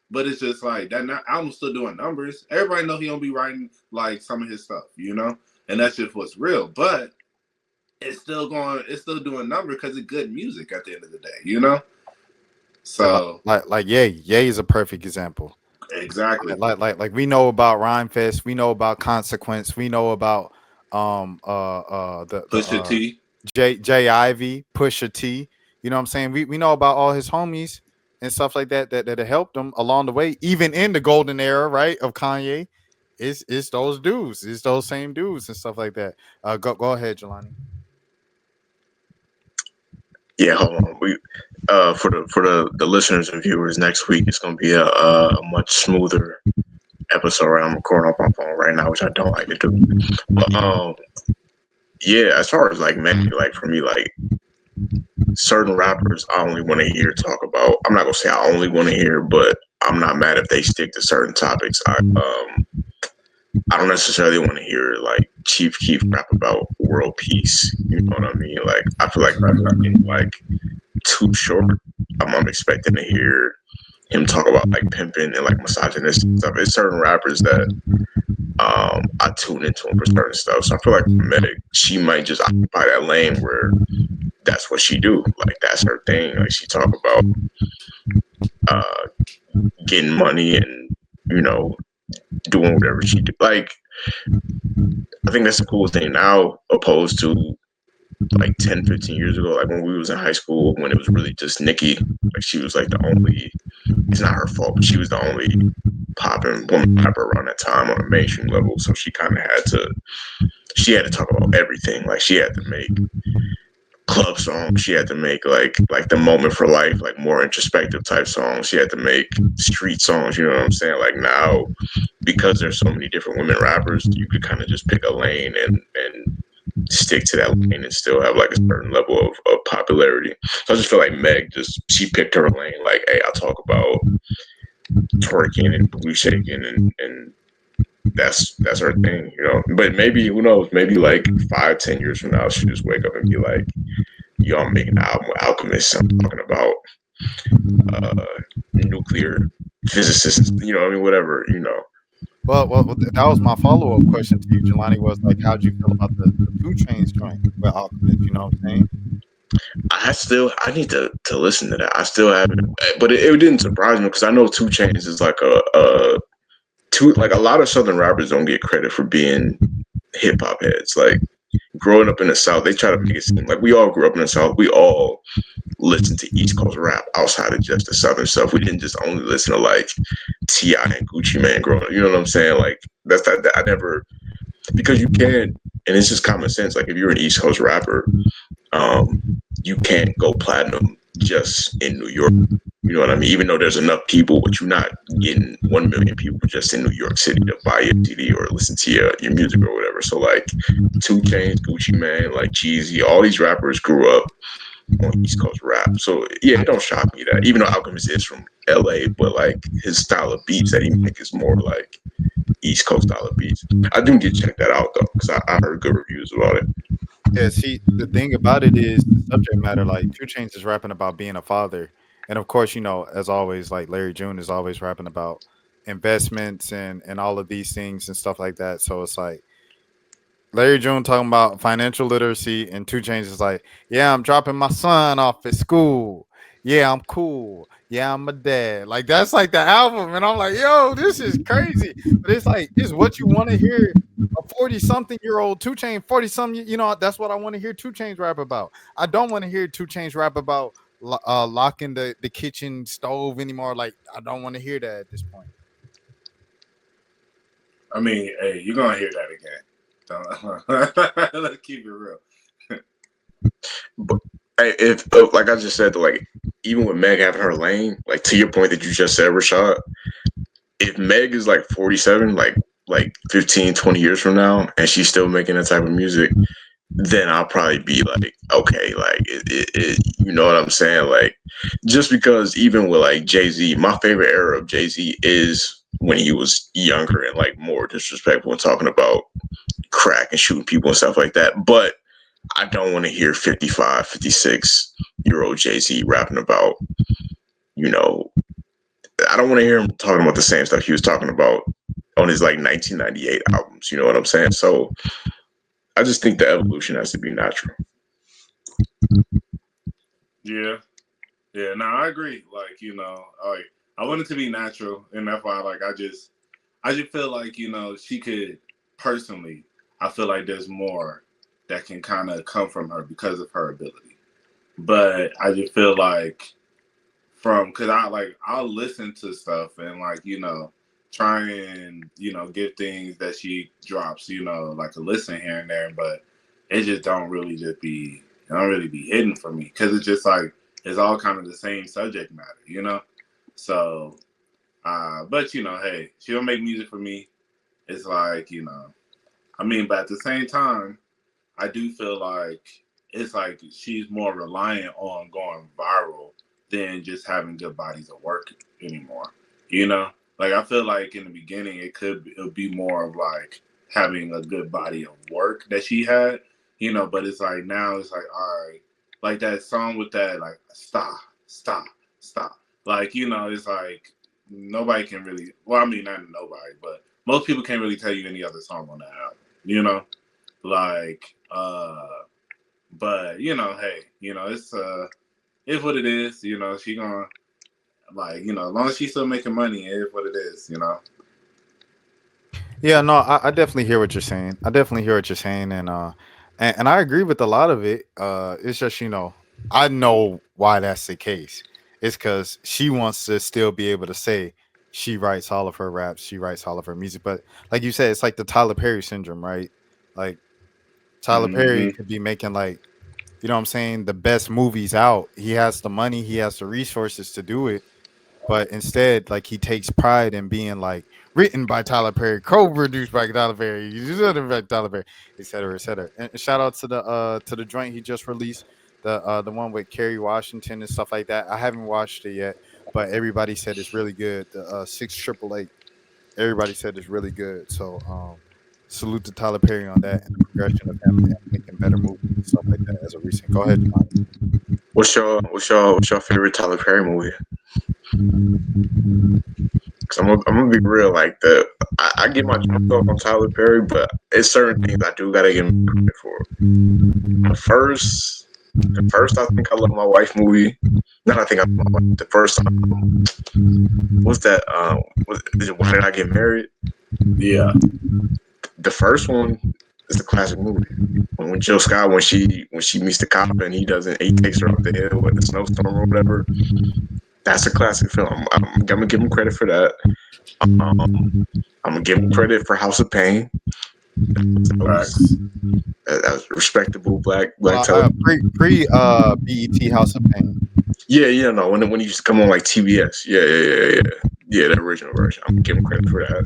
But it's just like that album's still doing numbers. Everybody know he don't be writing like some of his stuff, and that's just what's real. But it's still doing numbers because it's good music at the end of the day. So
Like Ye is a perfect example.
exactly.
Like we know about Rhyme Fest, we know about Consequence, we know about the
Pusha T.
J Ivy, Pusha T. You know what I'm saying? We know about all his homies and stuff like that helped him along the way, even in the golden era, right, of Kanye. It's those dudes, it's those same dudes and stuff like that. Go ahead, Jelani.
Yeah, hold on. We for the listeners and viewers, next week it's gonna be a much smoother episode. Right? I'm recording off my phone right now, which I don't like to do. But yeah, as far as like maybe like for me, like certain rappers I only want to hear talk about. I'm not gonna say I only want to hear, but I'm not mad if they stick to certain topics. I don't necessarily want to hear like Chief Keef rap about world peace. You know what I mean? Like I feel like that's getting like too short. I'm expecting to hear him talk about like pimping and like misogynist stuff. It's certain rappers that I tune into him for certain stuff. So I feel like Meg, she might just occupy that lane where that's what she do. Like that's her thing. Like she talk about uh getting money and you know doing whatever she do. Like I think that's the coolest thing now, opposed to like 10, 15 years ago, like when we was in high school, when it was really just Nicki. Like she was like the only. It's not her fault, but she was the only popping woman rapper around that time on a mainstream level. So she kind of had to. She had to talk about everything. Like she had to make club songs. She had to make like the moment for life, like more introspective type songs. She had to make street songs. You know what I'm saying? Like now, because there's so many different women rappers, you could kind of just pick a lane and stick to that lane and still have like a certain level of popularity. So I just feel like Meg just she picked her lane. Like, hey, I'll talk about twerking and booty shaking and that's her thing, you know. But maybe who knows? Maybe like 5, 10 years from now, she'll just wake up and be like, "Yo, I'm making an album with Alchemist. I'm talking about uh, nuclear physicists. You know, I mean, whatever. You know."
Well, that was my follow up question to you, Jelani. Was like, how'd you feel about the 2 Chainz joint with Alchemist? You know what I'm saying?
I need to listen to that. I still haven't, but it didn't surprise me because I know 2 Chainz is like a two like a lot of Southern rappers don't get credit for being hip hop heads. Like growing up in the South, they try to make it seem like we all grew up in the South. We all listen to East Coast rap outside of just the Southern stuff. We didn't just only listen to like T.I. and Gucci Man growing up. You know what I'm saying? Like that's that I never because you can't, and it's just common sense. Like if you're an East Coast rapper, you can't go platinum just in New York. You know what I mean? Even though there's enough people, but you're not getting 1 million people just in New York City to buy your CD or listen to your music or whatever. So like 2 Chainz, Gucci Man, like Jeezy, all these rappers grew up on East Coast rap. So yeah, it don't shock me that even though Alchemist is from LA, but like his style of beats that he makes is more like East Coast style of beats. I do need to check that out though, because I heard good reviews about it.
Yeah, see, the thing about it is the subject matter. Like 2 Chainz is rapping about being a father, and of course, you know, as always, like Larry June is always rapping about investments and all of these things and stuff like that. So it's like Larry June talking about financial literacy, and 2 Chainz is like, yeah, I'm dropping my son off at school. Yeah, I'm cool. Yeah, I'm a dad. Like that's like the album, and I'm like, yo, this is crazy. But it's like, it's what you want to hear. A 40-something-year-old 2 Chainz, 40-something, you know, that's what I want to hear 2 Chainz rap about. I don't want to hear 2 Chainz rap about locking the kitchen stove anymore. Like, I don't want to hear that at this point.
I mean, hey, you're gonna hear that again. Let's keep it real.
But if like I just said, like even with Meg having her lane, like to your point that you just said, Rashad, if Meg is like 47, like 15, 20 years from now, and she's still making that type of music, then I'll probably be like, okay, like you know what I'm saying? Like just because even with like Jay-Z, my favorite era of Jay-Z is when he was younger and like more disrespectful and talking about crack and shooting people and stuff like that. But I don't want to hear 55, 56-year-old Jay-Z rapping about, you know, I don't want to hear him talking about the same stuff he was talking about on his like 1998 albums. You know what I'm saying? So I just think the evolution has to be natural.
Yeah, yeah. No, I agree. Like like I want it to be natural, and that's why I just feel like she could personally. I feel like there's more that can kind of come from her because of her ability. but I just feel like from because I'll listen to stuff and try and get things that she drops, like a listen here and there, but it just don't really just be it don't really be hidden for me because it's just like it's all kind of the same subject matter. So but hey, she don't make music for me. It's like I mean, but at the same time I do feel like it's like she's more reliant on going viral than just having good bodies of work anymore. You know, like I feel like in the beginning it would be more of like having a good body of work that she had. But it's like now it's like all right, like that song with that like stop, stop, stop. Like it's like nobody can really. Well, I mean not nobody, but most people can't really tell you any other song on that album. Like but hey, it's what it is. She gonna as long as she's still making money, it is what it is.
Yeah, no, I definitely hear what you're saying. I definitely hear what you're saying, and I agree with a lot of it. It's just I know why that's the case. It's because she wants to still be able to say she writes all of her raps, she writes all of her music. But like you said, it's like the Tyler Perry syndrome, right? Like Tyler Perry
Mm-hmm.
could be making like what I'm saying, the best movies out. He has the money, he has the resources to do it, but instead, like he takes pride in being like written by Tyler Perry, co-produced by Tyler Perry, by Tyler Perry, et cetera, et cetera. And shout out to the joint he just released, the one with Kerry Washington and stuff like that. I haven't watched it yet, but everybody said it's really good. The 688, everybody said it's really good. So salute to Tyler Perry on that and the progression of him making better movies and stuff like that as a recent. Go ahead, John.
What's your favorite Tyler Perry movie? Cause I'm gonna be real. Like I get my jump off on Tyler Perry, but it's certain things I do gotta give him credit for. The first, I think I love my wife movie. Not I think I love my wife. The first time, what's that? Is it Why Did I Get Married?
Yeah.
The first one is a classic movie. When Jill Scott when she meets the cop and he takes her up the hill with the snowstorm or whatever. That's a classic film. I'm gonna give him credit for that. I'm gonna give him credit for House of Pain.
Facts.
That was respectable black television.
Pre BET House of Pain.
Yeah, no. When he used to come on like TBS. Yeah, the original version. I'm gonna give him credit for that.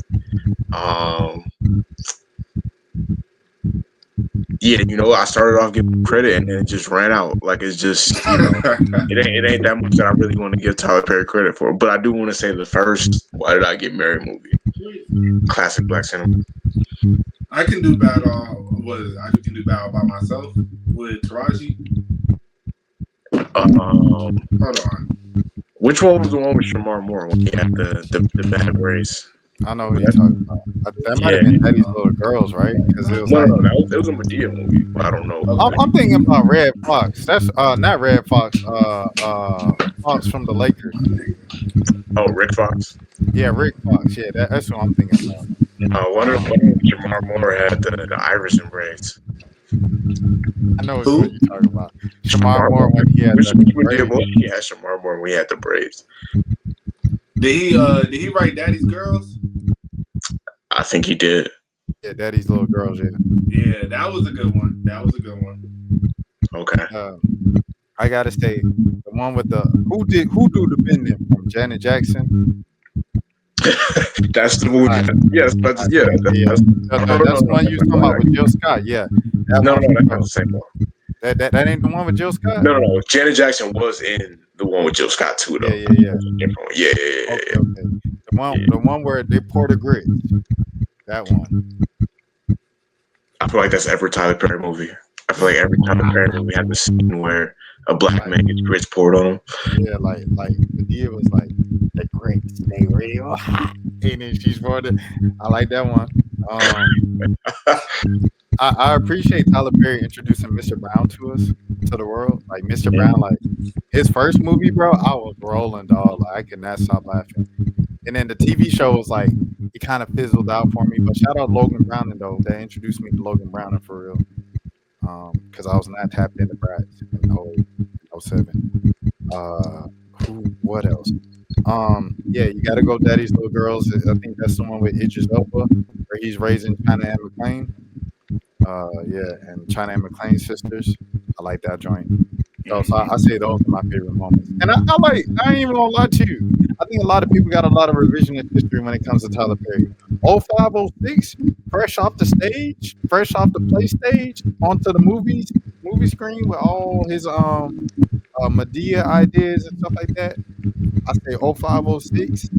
Yeah, I started off giving credit and then it just ran out. Like it's just, it ain't that much that I really want to give Tyler Perry credit for. But I do want to say the first Why Did I Get Married movie, classic black cinema.
I can do bad I can do bad all by myself with Taraji. Hold on.
Which one was the one with Shamar Moore when he had the bad braids?
I know who you're talking about. That might have been Daddy's Little Girls, right? Because it was
No,
like
it was a Medea movie. I don't know.
I'm thinking about Red Fox. That's not Red Fox. Fox from the Lakers.
Oh, Rick Fox.
Yeah, Rick Fox. Yeah, that's what I'm thinking about.
One of Shamar Moore had the Iverson braids.
I know what you're talking about. Shamar Moore when he had the braids.
Yeah, Shamar Moore when he had the braids.
Did he write Daddy's Girls?
I think he did.
Yeah, Daddy's Little Girls. Yeah.
Yeah, that was a good one.
Okay.
I gotta say the one with the who do the bending from Janet Jackson.
That's the movie. Yes, that's
the one you was talking about with Jill Scott. Yeah.
That's not the same one.
That ain't the one with Jill Scott.
No. Janet Jackson was in the one with Jill Scott too, though.
Yeah.
Okay.
The one where they pour the grits. That one.
I feel like that's every Tyler Perry movie. I feel like every Tyler Perry movie had the scene where a black man gets grits poured on him.
Yeah, like Medea was like the grits they real hot, and then she's for the. I like that one. I appreciate Tyler Perry introducing Mr. Brown to us, to the world. Like Mr. Brown, like his first movie, bro. I was rolling, dog. Like I could not stop laughing. And then the TV show was like it kind of fizzled out for me. But shout out Logan Browning though. That introduced me to Logan Browning for real. Because I was not tapped into Bratz and the whole 07. Uh, what else? Yeah, you got to go. Daddy's Little Girls. I think that's the one with Idris Elba, where he's raising China and McClain. Yeah, and China and McClain sisters. I like that joint. So I say those are my favorite moments. And I ain't even gonna lie to you. I think a lot of people got a lot of revisionist history when it comes to Tyler Perry. 05, 06, fresh off the stage, fresh off the play stage, onto the movie screen with all his Medea ideas and stuff like that. I say 05, 06.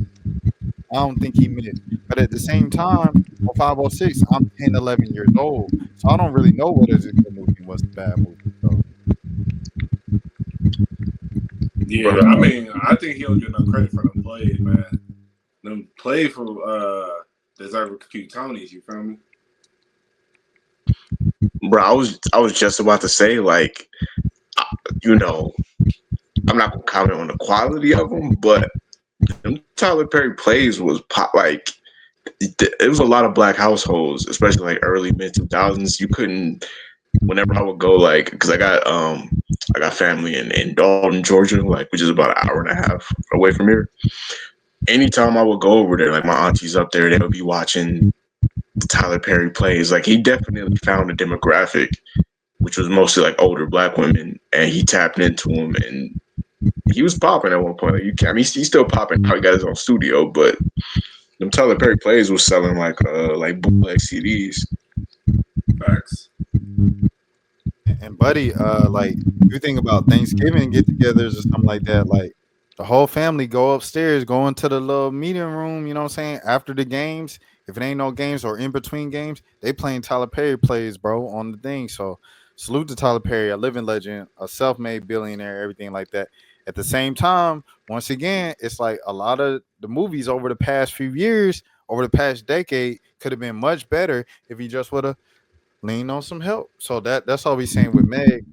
I don't think he missed. But at the same time, 05, 06, I'm 10, 11 years old. So I don't really know what is a good movie and what's a bad movie. So
Yeah,
But
I mean, I think he don't get enough credit for them plays, man. Them play for deserve a few Tonys. You feel me?
bro, I was just about to say like, you know, I'm not gonna comment on the quality of them, but them Tyler Perry plays was pop like. It was a lot of black households, especially like early mid 2000s. You couldn't. Whenever I would go, like, because I got family in Dalton, Georgia, like, which is about an hour and a half away from here. Anytime I would go over there, like my aunties up there, they would be watching the Tyler Perry plays. Like he definitely found a demographic, which was mostly like older black women, and he tapped into them, and he was popping at one point. Like, I mean, he's still popping. How he got his own studio, but them Tyler Perry plays was selling like bootleg CDs.
Facts.
and buddy, like you think about Thanksgiving get-togethers or something like that, like the whole family go upstairs, go into the little meeting room. You know what I'm saying? After the games, if it ain't no games or in between games, they playing Tyler Perry plays, bro, on the thing. So salute to Tyler Perry, a living legend, a self-made billionaire, everything like that. At the same time, once again, it's like a lot of the movies over the past few years, over the past decade, could have been much better if he just would have leaned on some help. So that's all we saying with Meg.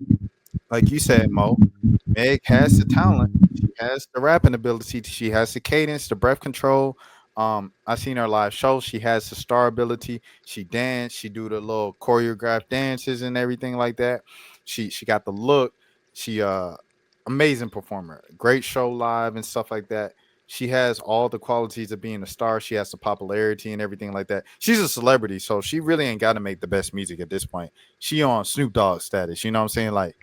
Like you said, Mo, Meg has the talent. She has the rapping ability. She has the cadence, the breath control. I seen her live show. She has the star ability. She dance. She do the little choreographed dances and everything like that. She got the look. She amazing performer. Great show live and stuff like that. She has all the qualities of being a star. She has the popularity and everything like that. She's a celebrity, so she really ain't got to make the best music at this point. She on Snoop Dogg status. You know what I'm saying? Like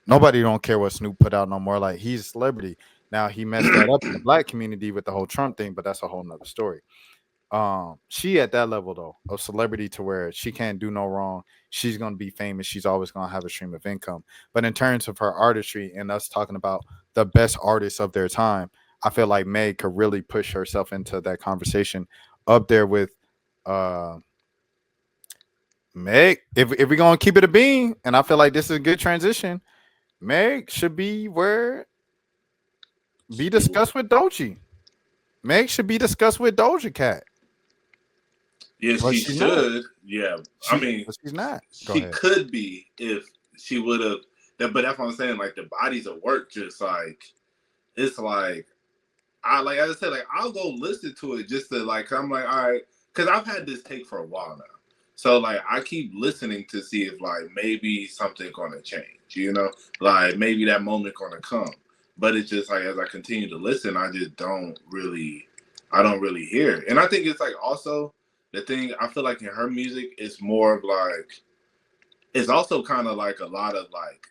nobody don't care what Snoop put out no more. Like he's a celebrity. Now he messed that up in the black community with the whole Trump thing, but that's a whole nother story. She at that level though of celebrity to where she can't do no wrong. She's gonna be famous. She's always gonna have a stream of income. But in terms of her artistry and us talking about the best artists of their time, I feel like Meg could really push herself into that conversation up there with uh Meg. If we're gonna keep it a bean, and I feel like this is a good transition, Meg should be discussed with Doji. Meg should be discussed with Doja Cat.
Yeah,
But
she
she's not.
should. Yeah, I mean,
But she's not. Go
she
ahead.
could be if she would have. But that's what I'm saying. Like the bodies of work, just like it's like like I said, like I'll go listen to it just to like I'm like all right, because I've had this take for a while now. So like I keep listening to see if like maybe something gonna change, like maybe that moment gonna come. But it's just like as I continue to listen, I don't really hear it. And I think it's like also the thing I feel like in her music is more of like it's also kind of like a lot of like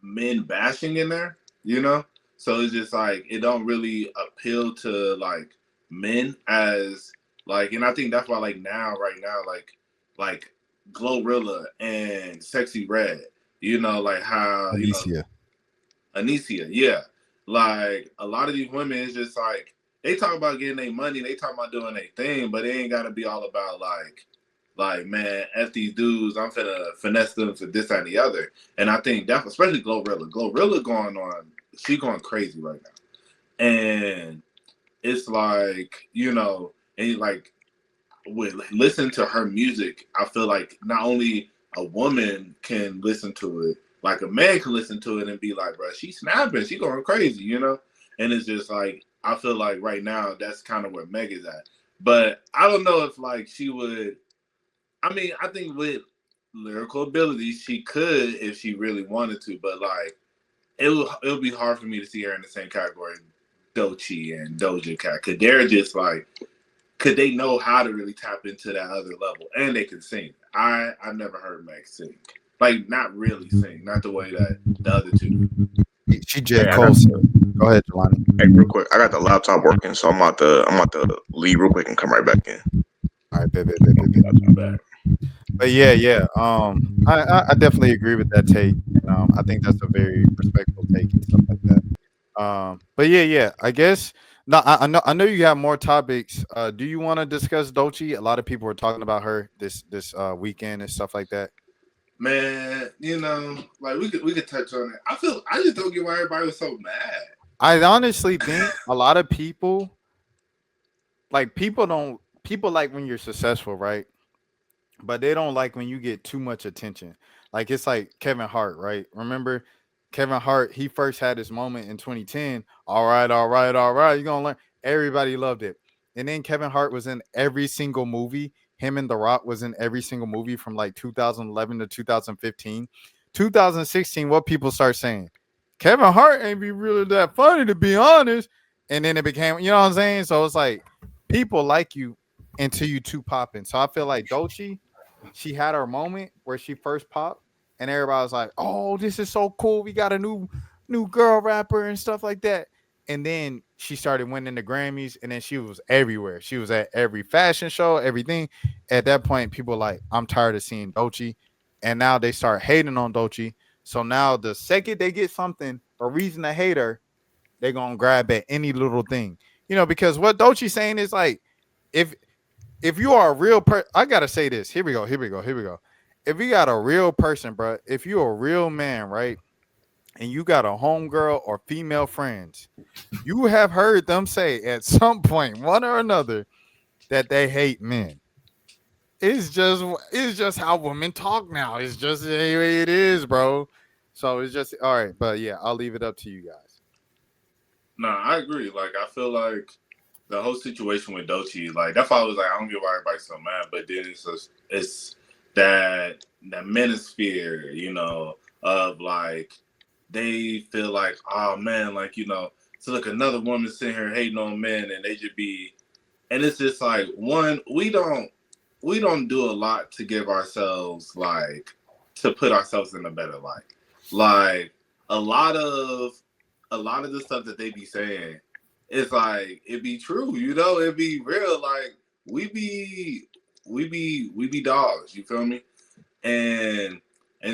men bashing in there, you know? So it's just like it don't really appeal to like men as like, and I think that's why like right now, like Glorilla and Sexy Red, like how
Alicia.
Anicia, yeah. Like a lot of these women is just like they talk about getting their money, they talk about doing their thing, but it ain't gotta be all about like man, F these dudes, I'm finna finesse them for this and the other. And I think that especially Glorilla going on, she going crazy right now. And it's like, and like with listening to her music, I feel like not only a woman can listen to it, like a man can listen to it and be like, bro, she's snapping, she going crazy, And it's just like I feel like right now that's kind of where Meg is at. But I don't know if like she would. I mean, I think with lyrical ability, she could if she really wanted to. But like it'll be hard for me to see her in the same category as Doechii and Doja Cat, because they're just like, could they know how to really tap into that other level, and they can sing. I've never heard Meg sing, like not really sing, not the way that the other two do.
She J.
Hey,
Cole. Go ahead, Jelani.
hey, real quick. I got the laptop working, so I'm about to leave real quick and come right back in.
All right, bet.
I'll be back.
But yeah. I definitely agree with that take. I think that's a very respectful take and stuff like that. But yeah. I guess no. I know you got more topics. Do you want to discuss Doechii? A lot of people were talking about her this weekend and stuff like that.
Man, like we could touch on it. I just don't get why everybody was so mad.
I honestly think a lot of people people like when you're successful, right? But they don't like when you get too much attention. Like it's like Kevin Hart, right? Remember Kevin Hart, he first had his moment in 2010. All right. You're gonna learn. Everybody loved it. And then Kevin Hart was in every single movie. Him and The Rock was in every single movie from like 2011 to 2015. 2016, what people start saying? Kevin Hart ain't be really that funny, to be honest. And then it became, you know what I'm saying? So it's like people like you until you too popping. So I feel like Doechii, she had her moment where she first popped, and everybody was like, "Oh, this is so cool. We got a new girl rapper and stuff like that." And then she started winning the Grammys, and then she was everywhere. She was at every fashion show, everything. At that point, people were like, "I'm tired of seeing Doechii," and now they start hating on Doechii. So now the second they get something, a reason to hate her, they're gonna grab at any little thing, because what Doechii saying is like, if you are a real person, I gotta say this. Here we go. If you got a real person, bro, if you're a real man, right, and you got a homegirl or female friends, you have heard them say at some point, one or another, that they hate men. It's just how women talk now. It's just the way it is, bro. So it's just all right. But yeah, I'll leave it up to you guys.
No, I agree. Like I feel like the whole situation with Doechii, like that's why I was like, I don't get why everybody's so mad. But then it's that manosphere, of like they feel like, oh man, like so look, another woman sitting here hating on men, and they should be, and it's just like one, we don't do a lot to give ourselves like to put ourselves in a better light. Like a lot of the stuff that they be saying, it's like it be true, it be real. Like we be dogs, you feel me? And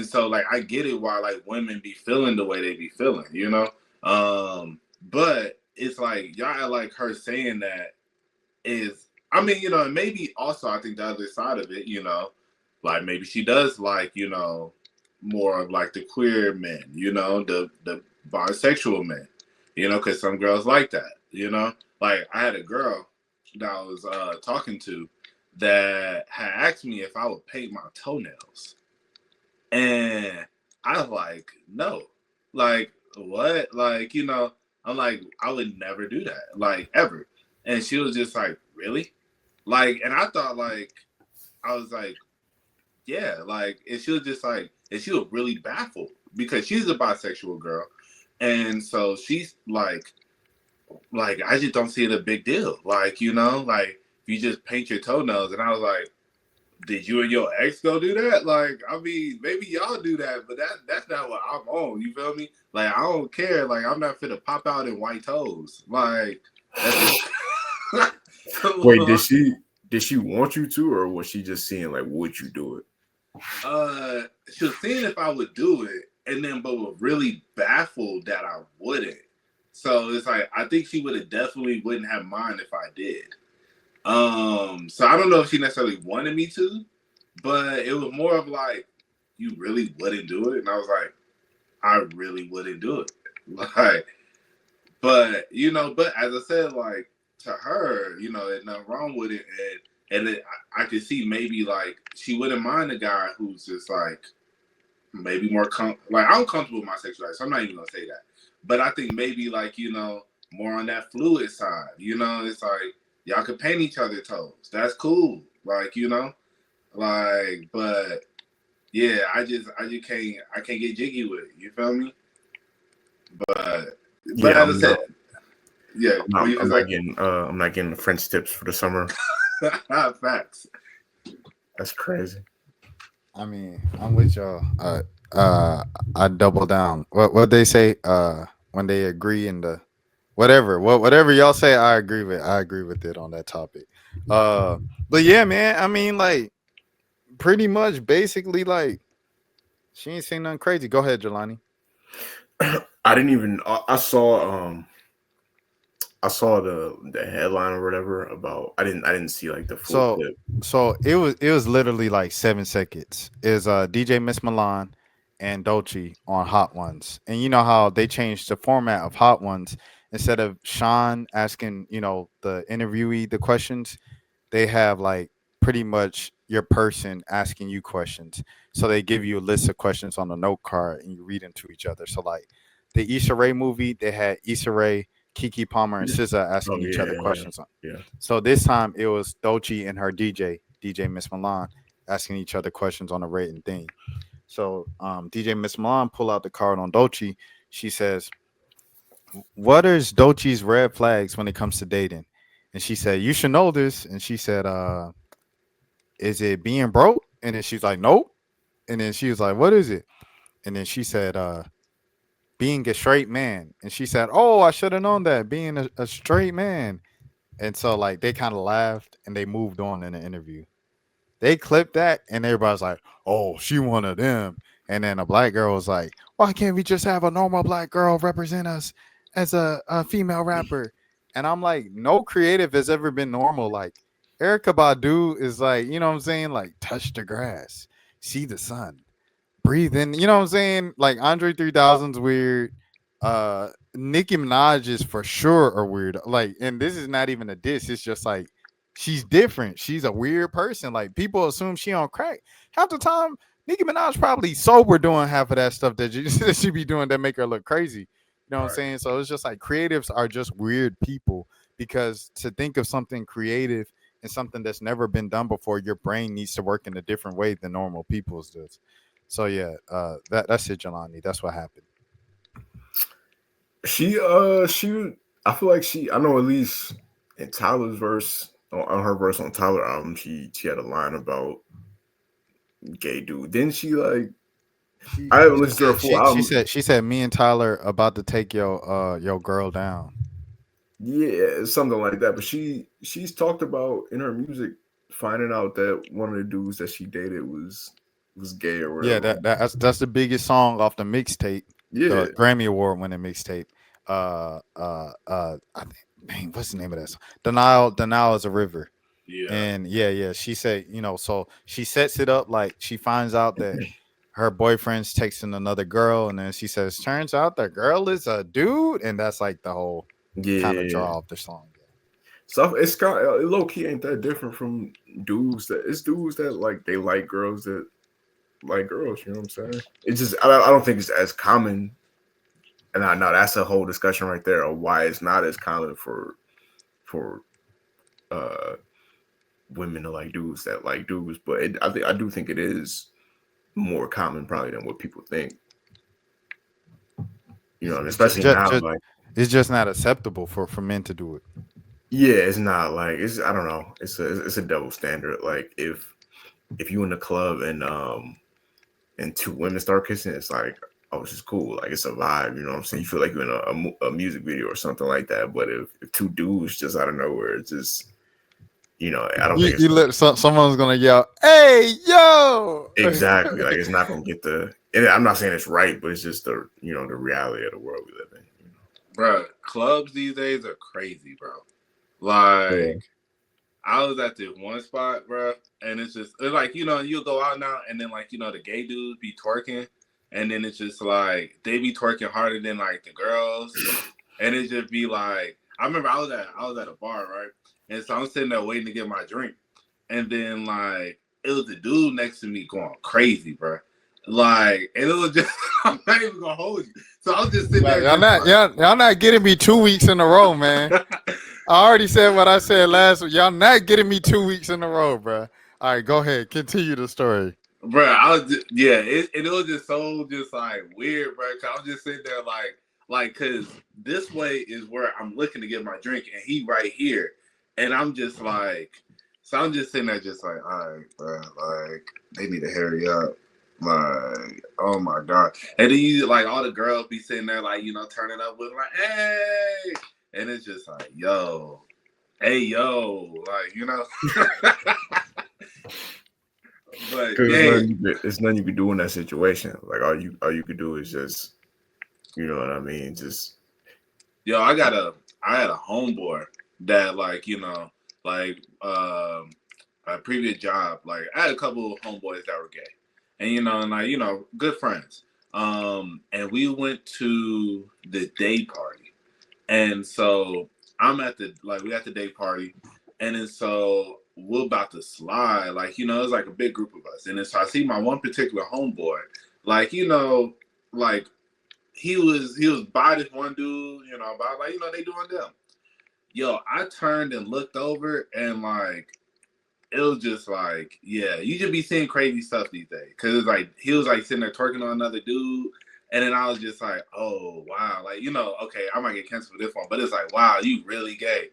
so like I get it why like women be feeling the way they be feeling. But it's like y'all like her saying that is, I mean, and maybe also I think the other side of it, like maybe she does like, more of like the queer men, the bisexual men, because some girls like that. Like I had a girl that I was talking to that had asked me if I would paint my toenails. And I was like, no. Like, what? Like, I'm like, I would never do that, like, ever. And she was just like, really? Like, and I thought, like, I was like, yeah, like, and she was just like, and she was really baffled because she's a bisexual girl. And so she's like, I just don't see it a big deal. Like, like, you just paint your toenails. And I was like, did you and your ex go do that? Like, I mean, maybe y'all do that, but that's not what I'm on. You feel me? Like, I don't care. Like, I'm not finna pop out in white toes. Like, that's just...
Wait, did she want you to, or was she just seeing like would you do it?
She was seeing if I would do it, and then but was really baffled that I wouldn't. So it's like I think she would have definitely wouldn't have mind if I did. So I don't know if she necessarily wanted me to, but it was more of like, you really wouldn't do it? And I was like, I really wouldn't do it. Like, but but as I said, like to her, there's nothing wrong with it, and I could see maybe like she wouldn't mind a guy who's just like maybe more like I'm comfortable with my sexuality, so I'm not even gonna say that. But I think maybe like more on that fluid side, it's like y'all could paint each other toes. That's cool. Like, like, but yeah, I can't get jiggy with it. You feel me? But
Yeah,
as I said, yeah, what you was like,
I'm not getting the French tips for the summer.
facts.
That's crazy.
I mean, I'm with y'all. I double down. What they say? When they agree in the whatever y'all say, I agree with. I agree with it on that topic. But yeah, man. I mean, like, pretty much, basically, like, she ain't saying nothing crazy. Go ahead, Jelani.
I didn't even. I saw the headline or whatever about. I didn't see like the full
So,
clip.
it was literally like 7 seconds. Is DJ Miss Milan and Dolce on Hot Ones, and you know how they changed the format of Hot Ones. Instead of Sean asking, the interviewee the questions, they have like pretty much your person asking you questions. So they give you a list of questions on a note card and you read them to each other. So like the Issa Rae movie, they had Issa Rae, Kiki Palmer, and SZA
Oh
asking each other
yeah,
questions on.
yeah.
So this time it was Dolce and her DJ Miss Milan, asking each other questions on a rating thing. So DJ Miss Milan pull out the card on Dolce. She says, "What is Dolce's red flags when it comes to dating?" And she said, "You should know this." And she said, "Is it being broke?" And then she's like, "Nope." And then she was like, "What is it?" And then she said, "Being a straight man." And she said, "Oh, I should have known that, being a straight man." And so like they kind of laughed and they moved on in the interview. They clipped that and everybody's like, "Oh, she one of them." And then a black girl was like, "Why can't we just have a normal black girl represent us as a female rapper?" And I'm like, no creative has ever been normal. Like Erica Badu is like, you know what I'm saying? Like touch the grass, see the sun, breathe in. You know what I'm saying? Like Andre 3000's weird. Nicki Minaj is for sure a weird. Like, and this is not even a diss. It's just like she's different. She's a weird person. Like people assume she on crack. Half the time, Nicki Minaj probably sober doing half of that stuff that, that she be doing that make her look crazy. You know what I'm saying? So it's just like creatives are just weird people because to think of something creative and something that's never been done before, your brain needs to work in a different way than normal people's does. So yeah, that's it, Jelani. That's what happened.
She I feel like I know at least in Tyler's verse on her verse on Tyler album, she had a line about gay dude. Didn't she like
She
I haven't listened to her full
she
album.
said me and Tyler about to take your girl down.
Yeah, something like that. But she's talked about in her music finding out that one of the dudes that she dated was gay or
Yeah,
whatever.
that's the biggest song off the mixtape,
Yeah.
the Grammy Award winning mixtape. I think, dang, what's the name of that song? Denial is a river.
Yeah.
And yeah, she said, so she sets it up like she finds out that her boyfriend's texting another girl, and then she says, "Turns out the girl is a dude," and that's like the whole kind of
Yeah.
draw of the song.
So it's kind of low key ain't that different from dudes that it's dudes that like they like girls that like girls. You know what I'm saying? It's just I don't think it's as common. And I know that's a whole discussion right there of why it's not as common for uh women to like dudes that like dudes. But I do think it is more common probably than what people think. You know, and especially now, like
it's just not acceptable for men to do it.
yeah, it's not like it's I don't know. It's a double standard. Like if you in the club and two women start kissing, it's like, oh, it's just cool. Like it's a vibe, you know what I'm saying? You feel like you're in a music video or something like that. But if two dudes just out of nowhere, it's just, I don't think it's
someone's gonna yell, "Hey, yo!"
exactly like it's not gonna get and I'm not saying it's right, but it's just the the reality of the world we live in.
Bro, clubs these days are crazy, bro. Like, I was at this one spot, bro, and it's like, you'll go out now, and then, like, the gay dudes be twerking, and then it's just, like, they be twerking harder than, like, the girls, and it just be, like, I remember I was at a bar, right, and so I'm sitting there waiting to get my drink, and then, like, it was the dude next to me going crazy, bro. Like, and it was just, I'm not even gonna hold you. So I was just sitting there.
Y'all not getting me 2 weeks in a row, man. I already said what I said last week. Y'all not getting me 2 weeks in a row, bro. All right, go ahead. Continue the story.
Bro, I was just, it was just so just like weird, bro. Cause I was just sitting there like, like, cause this way is where I'm looking to get my drink, and he right here, and I'm just like, so I'm just sitting there, just like, all right, bro, like they need to hurry up, like, oh my god, and then you like all the girls be sitting there, like, you know, turning up with like, hey, and it's just like, yo, hey, yo, like, you know. But
Because
yeah,
it's nothing you can do in that situation. Like all you could do is just, you know what I mean, just
yo, I had a homeboy that, like, you know, like a previous job, like I had a couple of homeboys that were gay, and you know, and like, you know, good friends. And we went to the day party, and so I'm at the we at the day party, and then so we're about to slide, like, you know, it's like a big group of us, and then so I see my one particular homeboy, like, you know, like he was by this one dude, you know, about like, you know, they doing them. Yo, I turned and looked over, and like it was just like, yeah, you just be seeing crazy stuff these days. Cause it's like he was like sitting there twerking on another dude. And then I was just like, oh wow, like, you know, okay, I might get canceled for this one, but it's like, wow, you really gay.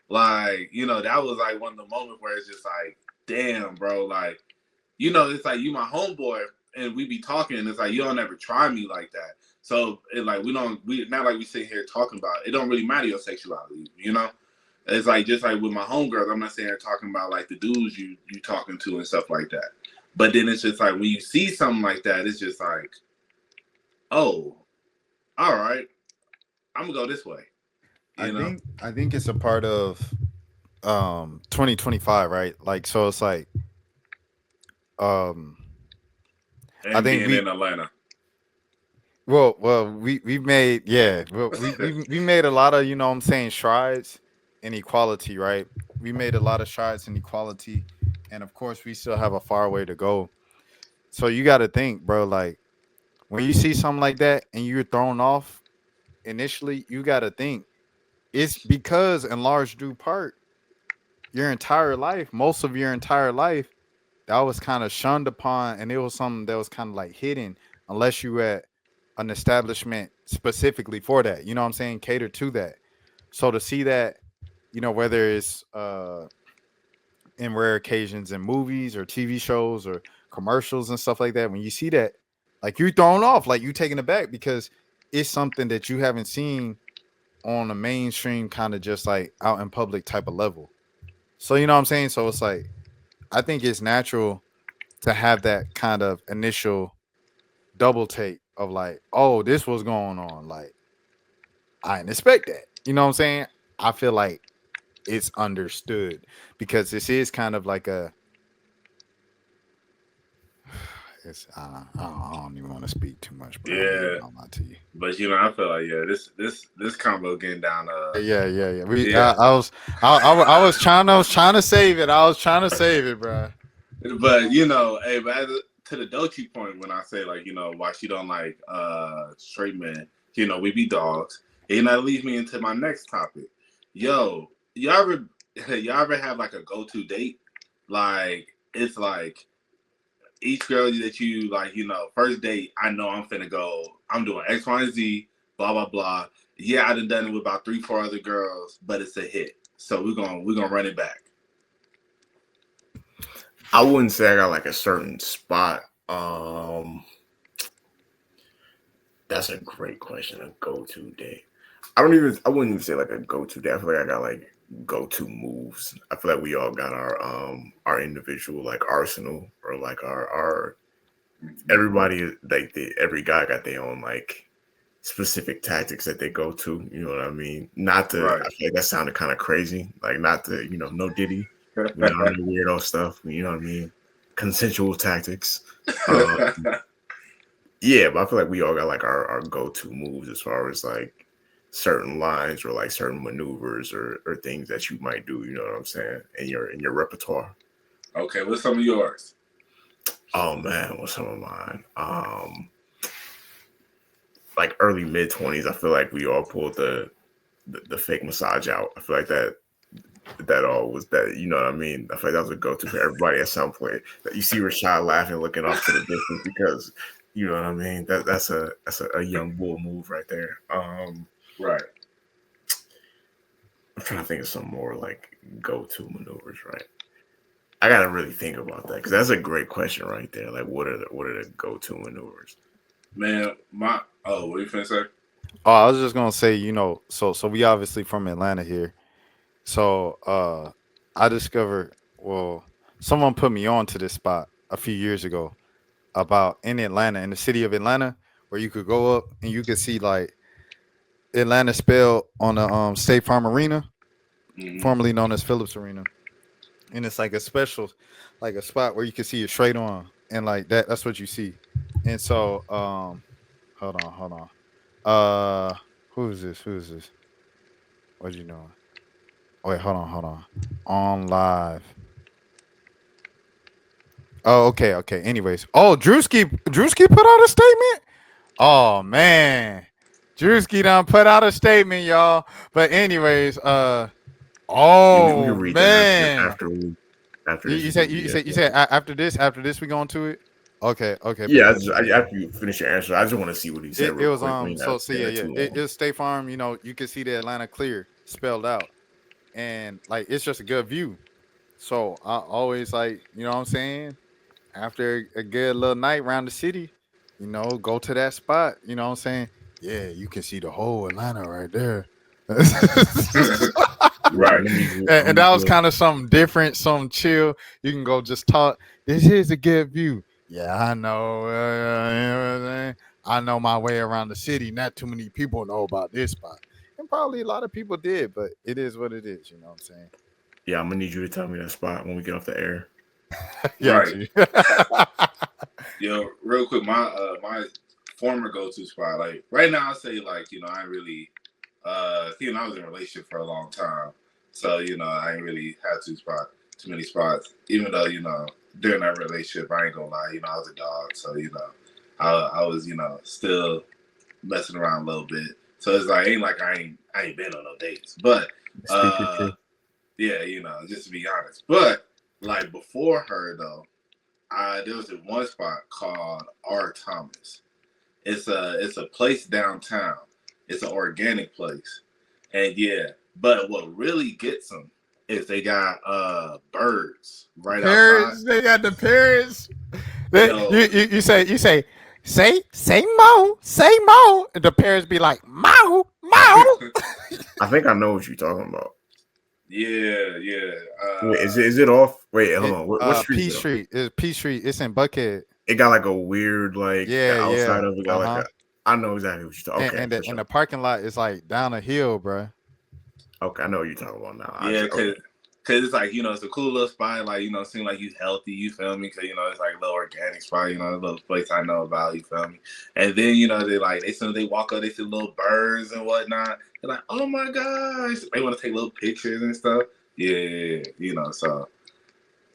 Like, you know, that was like one of the moments where it's just like, damn, bro, like, you know, it's like you my homeboy and we be talking, and it's like you don't ever try me like that. So it like we not like we sit here talking about it, don't really matter your sexuality, you know? It's like just like with my homegirls, I'm not saying talking about like the dudes you talking to and stuff like that. But then it's just like when you see something like that, it's just like, oh, all right, I'm gonna go this way. You know?
I think it's a part of 2025, right? Like, so it's like um
And
I think
being in Atlanta.
we made, yeah, well, we made a lot of, you know what I'm saying, strides in equality, right? We made a lot of strides in equality, and of course we still have a far way to go. So you got to think, bro, like when you see something like that and you're thrown off initially, you got to think it's because in large due part your entire life, most of your entire life, that was kind of shunned upon, and it was something that was kind of like hidden unless you were at an establishment specifically for that, you know what I'm saying, cater to that. So to see that, you know, whether it's in rare occasions in movies or TV shows or commercials and stuff like that, when you see that, like you're thrown off, like you taken aback because it's something that you haven't seen on a mainstream kind of just like out in public type of level. So you know what I'm saying? So it's like I think it's natural to have that kind of initial double take of like, oh, this was going on. Like I didn't expect that. You know what I'm saying? I feel like it's understood because this is kind of like a it's I don't even want to speak too much, bro. I ain't
Yeah.
gonna lie to you.
But you know, I feel like, yeah, this combo getting down
Yeah. We
yeah.
I was trying to save it. I was trying to save it, bro.
But you know, hey, but to the Dochi point, when I say like, you know, why she don't like straight men, you know, we be dogs. And that leads me into my next topic. Yo, y'all ever have like a go-to date? Like it's like each girl that you like, you know, first date, I know I'm finna go, I'm doing X, Y, and Z, blah, blah, blah. Yeah, I done it with about 3, 4 other girls, but it's a hit. So we're gonna run it back.
I wouldn't say I got like a certain spot. That's a great question. A go-to date. I wouldn't even say like a go-to date. I feel like I got like go-to moves. I feel like we all got our individual like arsenal or like our everybody like every guy got their own like specific tactics that they go to. You know what I mean? Not to
Right.
I feel like that sounded kind of crazy. Like not to, you know, no Diddy. We don't know weirdo stuff. You know what I mean? Consensual tactics. Yeah, but I feel like we all got like our go-to moves as far as like certain lines or like certain maneuvers or things that you might do, you know what I'm saying, in your repertoire.
Okay, what's some of yours?
Oh man, what's some of mine? Like early mid-20s, I feel like we all pulled the fake massage out. I feel like that all was that, you know what I mean? I feel like that was a go-to for everybody at some point. That you see Rashad laughing, looking off to the distance because You know what I mean? That's a young bull move right there.
Right.
I'm trying to think of some more like go-to maneuvers, right? I gotta really think about that because that's a great question right there. Like, what are the go-to maneuvers?
Man, what you finna say?
Oh, I was just gonna say, so we obviously from Atlanta here. So I discovered, well, someone put me on to this spot a few years ago about in Atlanta, in the city of Atlanta, where you could go up and you could see like Atlanta spelled on the State Farm Arena,
Mm-hmm.
formerly known as Phillips Arena. And it's like a special, like a spot where you can see it straight on. And like that's what you see. And so hold on. Who is this? Who is this? What you doing? Oh, wait, hold on. On live. Oh, okay. Anyways. Oh, Drewski put out a statement? Oh man. Drewski done put out a statement, y'all. But anyways,
We
oh
can read that
man.
after
You,
this.
you
We
said
can
you
read
said you
that.
said after this we going to it? Okay,
Yeah,
bet.
after you finish your answer, I just want to see what he said
It
real
was
quick. We ain't
so
not
so yeah,
standing
yeah.
too
It
long.
was State Farm, you can see the Atlanta clear spelled out. And like it's just a good view. So I always like, you know what I'm saying? After a good little night around the city, go to that spot. You know what I'm saying? Yeah, you can see the whole Atlanta right there. and,
Yeah,
Right.
I'm
and
gonna
that
need
was
you
kind of something different, something chill. You can go just talk. This is a good view. Yeah, I know. You know what I'm saying? I know my way around the city. Not too many people know about this spot. And probably a lot of people did, but it is what it is. You know what I'm saying?
yeah, I'm gonna need you to tell me that spot when we get off the air.
Got
Right.
you.
Yo, real quick, my former go-to spot, like right now, I say like I ain't really, I was in a relationship for a long time, so I ain't really had too many spots. Even though during that relationship, I ain't gonna lie, I was a dog, so I was still messing around a little bit. So it's like ain't like I ain't been on no dates, but
Speak your truth.
yeah, just to be honest. But like before her though, there was this one spot called R. Thomas. It's a place downtown. It's an organic place, and yeah. But what really gets them is they got birds right outside.
Parents, they got the parents. They,
Yo,
you say Mo, and the parents be like Mo.
I think I know what you're talking about.
yeah.
Wait, is it off? Wait, hold on. What street
P
is it on?
Street is P Street. It's in Buckhead.
It got like a weird like the outside
Yeah.
of it got like a. I know exactly what you're talking. Okay,
And
for
and
sure.
the parking lot is like down a hill, bro.
Okay, I know what you're talking about now.
Yeah,
Okay.
cause it's like it's a cool little spot. Like seem like you healthy. You feel me? Cause it's like a little organic spot. A little place I know about. You feel me? And then they soon as they walk up, they see little birds and whatnot. They're like, oh my gosh! They want to take little pictures and stuff. Yeah. So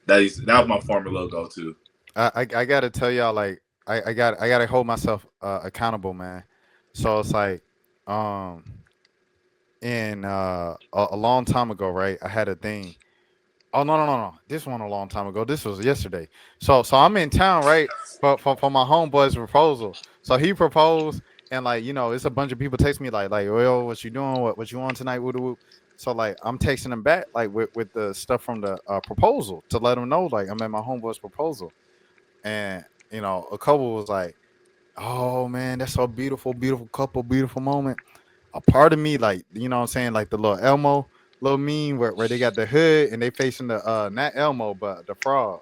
that was my former little go to.
I gotta tell y'all, like, I gotta hold myself accountable, man. So it's like, um, in a long time ago, right? I had a thing. Oh no! This one a long time ago. This was yesterday. So I'm in town, right? For my homeboy's proposal. So he proposed, and like it's a bunch of people text me like well, what you doing? What you on tonight? Woo woo. So like I'm texting them back like with the stuff from the proposal to let them know like I'm at my homeboy's proposal, and a couple was like, oh man, that's so beautiful, beautiful couple, beautiful moment. A part of me, like, what I'm saying, like the little Elmo, little meme where they got the hood and they facing the not Elmo, but the frog,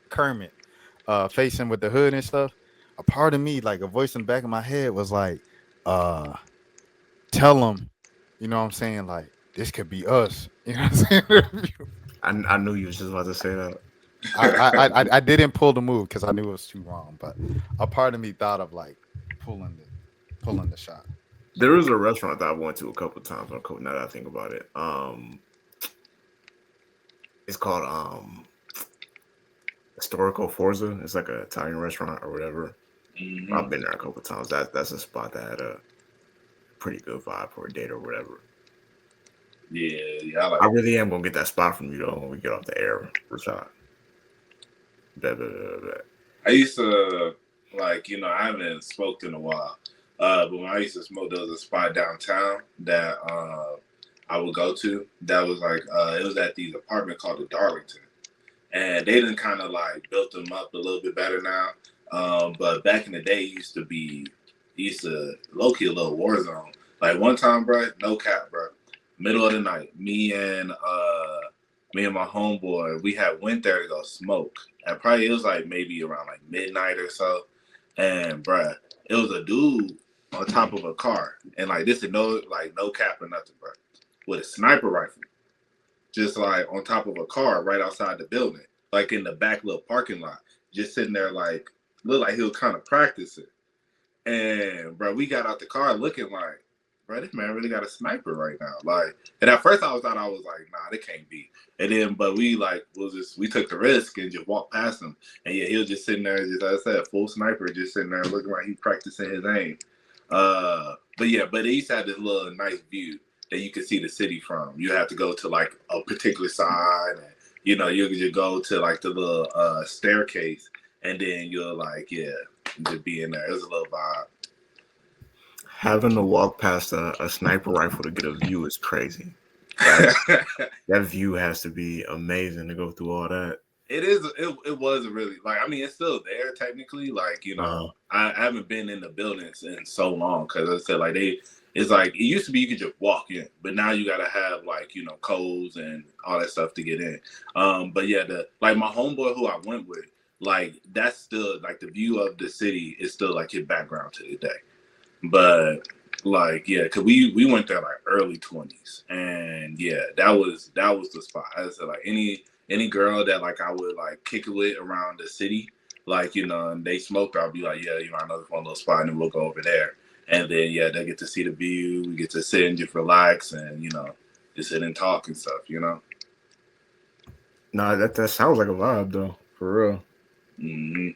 Kermit, facing with the hood and stuff. A part of me, like a voice in the back of my head was like, uh, tell them, what I'm saying, like, this could be us. You know what I'm saying?
I knew you was just about to say that.
I didn't pull the move because I knew it was too wrong, but a part of me thought of like pulling the shot.
There was a restaurant that I went to a couple times on Now that I think about it, it's called Historical Forza. It's like an Italian restaurant or whatever.
Mm-hmm.
I've been there a couple times. That's a spot that had a pretty good vibe for a date or whatever.
Yeah.
I really am gonna get that spot from you though when we get off the air for shot.
I used to Like, I haven't smoked in a while. But when I used to smoke, there was a spot downtown that I would go to. That was like it was at these apartment called the Darlington, and they done kind of like built them up a little bit better now. But back in the day, it used to low key a little war zone. Like one time, bro, no cap, bro, middle of the night, me and my homeboy, we had went there to go smoke. And probably it was like maybe around like midnight or so. And bruh, it was a dude on top of a car. And like this is no cap or nothing, bruh. With a sniper rifle. Just like on top of a car right outside the building. Like in the back little parking lot. Just sitting there like looked like he was kind of practicing. And bro, we got out the car looking like, bro, this man really got a sniper right now. Like, and at first I was like, nah, it can't be. And then, but we took the risk and just walked past him. And yeah, he was just sitting there, just as I said, full sniper, just sitting there looking like he practicing his aim. But he used to have this little nice view that you could see the city from. You have to go to like a particular side, and you could just go to like the little staircase, and then you'll like, just be in there. It was a little vibe.
Having to walk past a sniper rifle to get a view is crazy. That view has to be amazing to go through all that.
It is. It was really like. I mean, it's still there technically. Like I haven't been in the buildings in so long because I said like it's like it used to be you could just walk in, but now you gotta have like codes and all that stuff to get in. But yeah, my homeboy who I went with, like that's still like the view of the city is still like his background to the day. But like cause we went there like early 20s, and that was the spot. I said like any girl that like I would like kick it with around the city, like and they smoked, I'll be like I know this one little spot, and then we'll go over there, and then they get to see the view, we get to sit and just relax, and just sit and talk and stuff,
Nah, that sounds like a vibe though, for real.
Mm-hmm.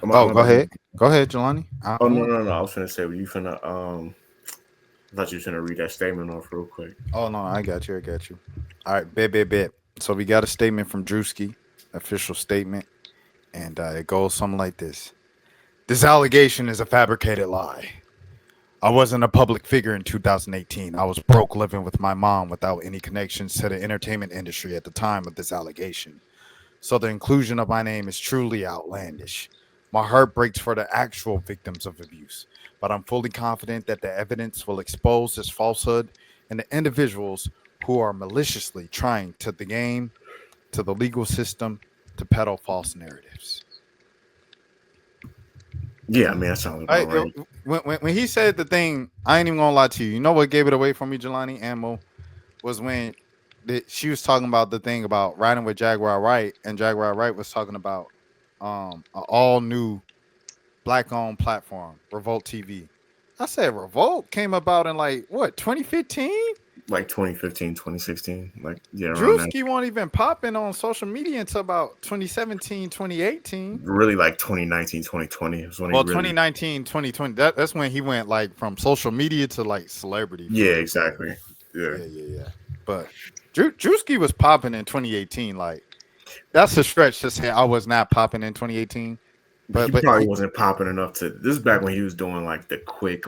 Go ahead. Go ahead, Jelani.
Oh no! I was finna say, were you finna I thought you was gonna read that statement off real quick.
Oh no, I got you. All right, bet. So we got a statement from Drewski, official statement, and it goes something like this: This allegation is a fabricated lie. I wasn't a public figure in 2018. I was broke, living with my mom without any connections to the entertainment industry at the time of this allegation. So the inclusion of my name is truly outlandish. My heart breaks for the actual victims of abuse, but I'm fully confident that the evidence will expose this falsehood and the individuals who are maliciously trying to the game, to the legal system, to peddle false narratives.
Yeah, I mean, that sounds about right.
When he said the thing, I ain't even gonna lie to you. You know what gave it away for me, Jelani Ammo, was when she was talking about the thing about riding with Jaguar Wright, and Jaguar Wright was talking about an all new black owned platform, Revolt TV. I said Revolt came about in like what, 2015?
Like 2015, 2016. Like
Drewski won't even popping on social media until about 2017, 2018.
Really like 2019, 2020.
2019, 2020. That's when he went like from social media to like celebrity.
Yeah, exactly. Yeah.
But Drewski was popping in 2018. Like that's a stretch to say I was not popping in 2018. But
he probably wasn't popping enough to. This is back when he was doing like the quick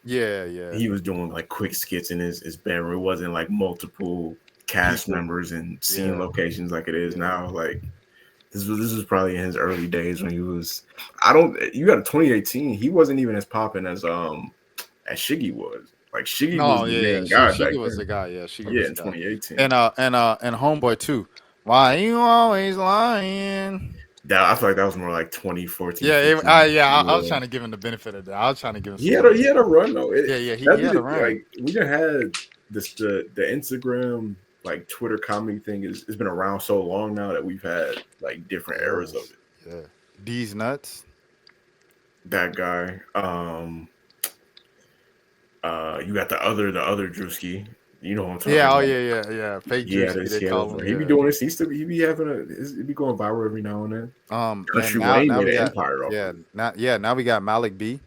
Yeah.
He was doing like quick skits in his bedroom. It wasn't like multiple cast members and scene locations like it is now. Like this was probably in his early days when he was. You got a 2018. He wasn't even as popping as Shiggy was. Like Shiggy was the main guy.
Shiggy was the guy. Yeah, Shiggy was
in 2018.
And Homeboy too. Why you always lying?
I feel like that was more like 2014.
I was trying to give him the benefit of that. I was trying to give him.
He had a run though.
He had a run.
Like we done had this the Instagram like Twitter comedy thing it's been around so long now that we've had like different eras of it.
Yeah, D's nuts.
That guy. You got the other Drewski. You know what I'm talking about.
Yeah. Fake Drewski.
He be doing this. He be going viral every now and then.
Now we got empire off. Now we got Malik B.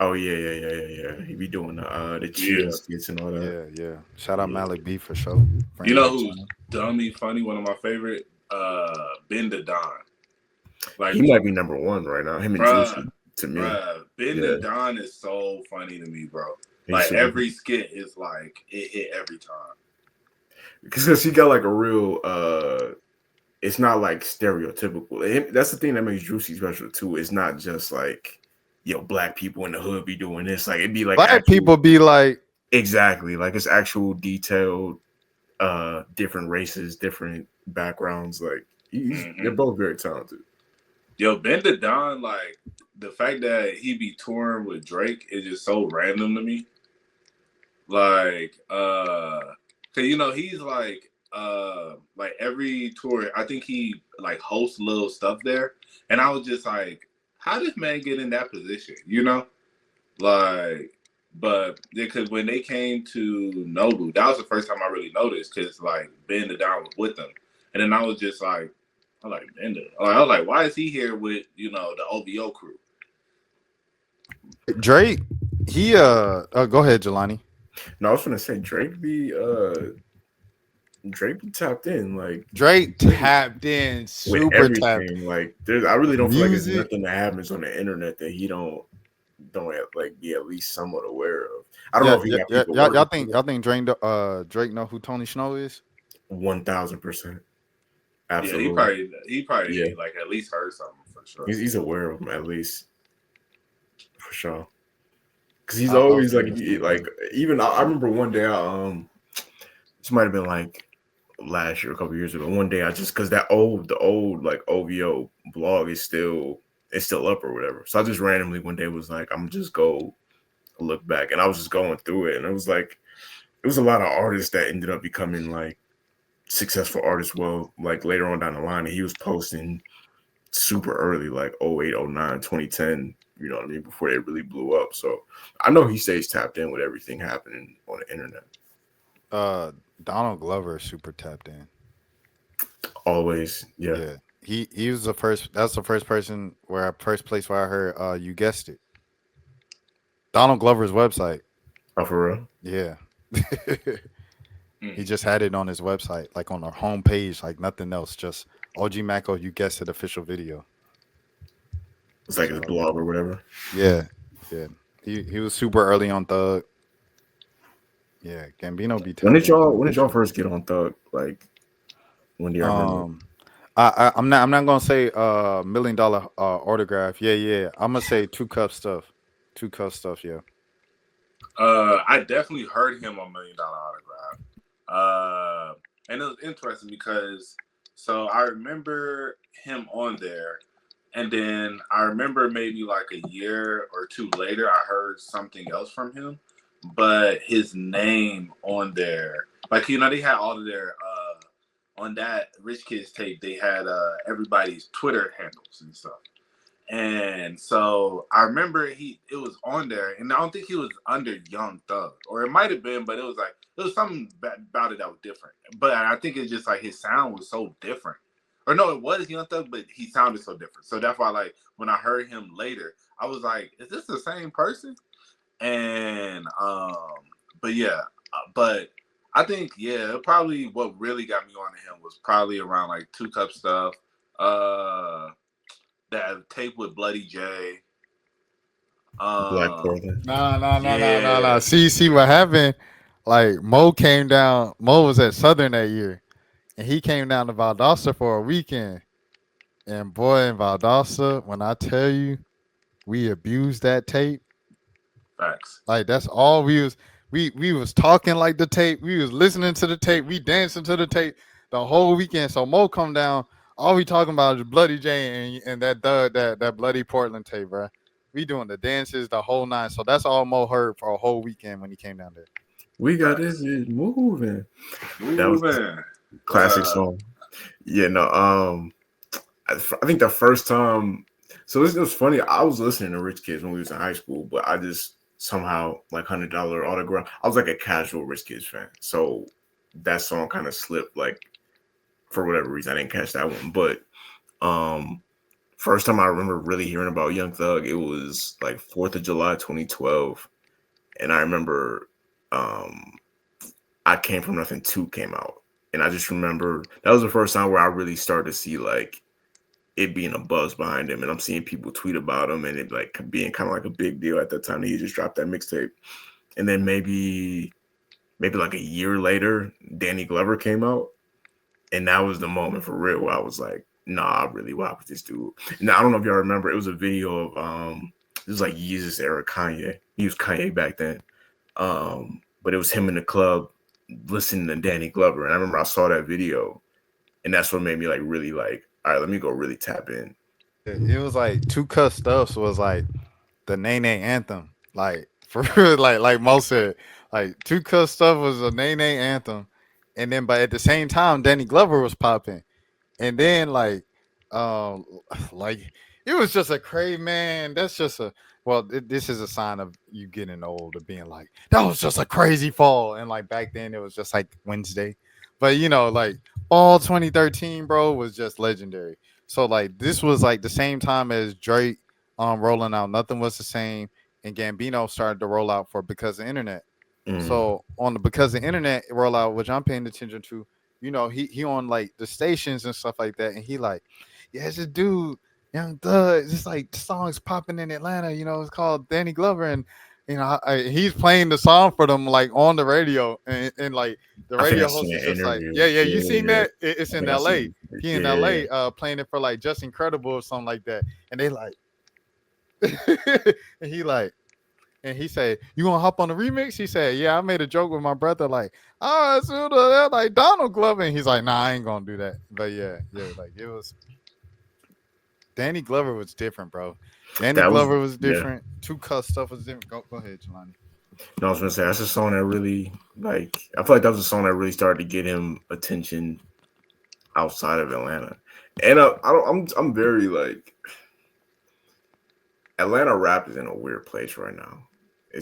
Oh yeah. He be doing the cheers skits and all that.
Yeah. Shout out Malik B for sure.
You know who's dummy funny? One of my favorite, Ben the Don. Like,
He might be number one right now. Him and Juicy to me.
Ben
Yeah.
the Don is so funny to me, bro.
He's
Like
super-
every skit is like it hit every time.
because he got like a real it's not like stereotypical. That's the thing that makes Juicy special too. It's not just like, black people in the hood be doing this. Like it'd be like
Black people be like,
exactly, like it's actual detailed different races, different backgrounds. Like they're both very talented.
Yo, Ben the Don, like the fact that he be touring with Drake is just so random to me. Like, cause he's like every tour, I think he like hosts little stuff there, and I was just like, how did man get in that position? Like, but because when they came to Nobu, that was the first time I really noticed, because like Ben the Don was with them, and then I was just like, I like Ben the, I was like, why is he here with the OVO crew?
Drake, he go ahead, Jelani.
No, I was gonna say Drake be tapped in, like
Drake tapped in, super tapped.
Like I really don't feel like there's nothing that happens on the internet that he don't like be at least somewhat aware of. I don't know if he got people.
Y'all think Drake know who Tony Snow is?
1000%. Absolutely.
Yeah, he probably like at least heard something for sure.
He's aware of him at least for sure. Because he's always like even I remember one day this might have been like last year, a couple years ago. One day because the old like OVO blog is still up or whatever. So I just randomly one day was like, I'm gonna just go look back, and I was just going through it, and it was like it was a lot of artists that ended up becoming like successful artists. Well, like later on down the line, and he was posting super early, like 08, 09, 2010. You know what I mean? Before they really blew up. So I know he stays tapped in with everything happening on the internet.
Donald Glover is super tapped in.
Always, yeah.
He was the first. That's the first place where I heard. You guessed it. Donald Glover's website.
Oh, for real?
Yeah. He just had it on his website, like on our homepage, like nothing else. Just OG Mako, you guessed it, official video.
It's like his blog or whatever.
Yeah. He was super early on Thug. Yeah, Gambino be.
When did y'all first get on Thug? Like, when do you remember?
I'm not gonna say $1 million autograph. Yeah. I'm gonna say 2 cup stuff. 2 cup stuff. Yeah.
I definitely heard him on $1 Million Autograph. And it was interesting because so I remember him on there, and then I remember maybe like a year or two later I heard something else from him, but his name on there, like they had all of their on that Rich Kids tape, they had everybody's Twitter handles and stuff. And so I remember it was on there, and I don't think he was under Young Thug, or it might have been, but it was something about it that was different. But I think it's just like his sound was so different. Or no, it was Young Thug, but he sounded so different. So that's why, like, when I heard him later, I was like, is this the same person? And but yeah, but I think probably what really got me on to him was probably around like 2 Cup stuff. That tape with Bloody J.
Black Portland.
No. See what happened? Like Mo came down. Mo was at Southern that year, and he came down to Valdosta for a weekend. And boy, in Valdosta, when I tell you, we abused that tape.
Facts.
Like that's all we was talking like the tape. We was listening to the tape. We dancing to the tape the whole weekend. So Mo come down. All we talking about is Bloody J and that Bloody Portland tape, bro. We doing the dances the whole night. So that's all Mo heard for a whole weekend when he came down there.
We got this moving. That was a classic song. Yeah, no. I think the first time. So it was funny. I was listening to Rich Kids when we was in high school, but I just somehow like $100 autograph. I was like a casual Rich Kids fan, so that song kind of slipped. Like for whatever reason, I didn't catch that one. But first time I remember really hearing about Young Thug, it was like 4th of July 2012, and I remember I Came From Nothing 2 came out, and I just remember that was the first time where I really started to see like it being a buzz behind him, and I'm seeing people tweet about him, and it like being kind of like a big deal at the time that he just dropped that mixtape. And then maybe like a year later, Danny Glover came out, and that was the moment for real where I was like, nah, I really rock with this dude. Now I don't know if y'all remember, it was a video of it was like Yeezus era Kanye. He was Kanye back then. But it was him in the club listening to Danny Glover. And I remember I saw that video, and that's what made me like really like, all right, let me go really tap in.
It was like Two Cut Stuffs was like the Nene anthem. Like for real, like Mo said, like Two Cut Stuff was a Nene anthem. And then but at the same time, Danny Glover was popping. And then um like it was just a crazy man. That's just a well, this is a sign of you getting old of being like, that was just a crazy fall. And like back then it was just like Wednesday. But you know, like fall 2013, bro, was just legendary. So like this was like the same time as Drake rolling out Nothing Was the Same, and Gambino started to roll out for Because of Internet. So on the Because of Internet rollout, which I'm paying attention to, you know, he on like the stations and stuff like that, and he like, yeah, it's this dude, Young Thug, it's just like the song's popping in Atlanta, you know, it's called Danny Glover, and you know, he's playing the song for them like on the radio, and like the
I think I
radio host
seen
is
an
just like,
interview.
yeah, you seen
Yeah.
that? It's
I
in
think I
L.A.
seen
He in L.A. Playing it for like Just Incredible or something like that, and they like, and he like. And he said, "You gonna hop on the remix?" He said, "Yeah, I made a joke with my brother, like, oh, it's like Donald Glover." And he's like, "Nah, I ain't gonna do that." But yeah, like it was. Danny Glover was different, bro. Danny
That was
Glover was
yeah.
different. Two Cut Stuff was different. Go ahead, Jelani.
No, I was gonna say that's a song that really like I feel like that was a song that really started to get him attention outside of Atlanta. And I'm very like Atlanta rap is in a weird place right now. I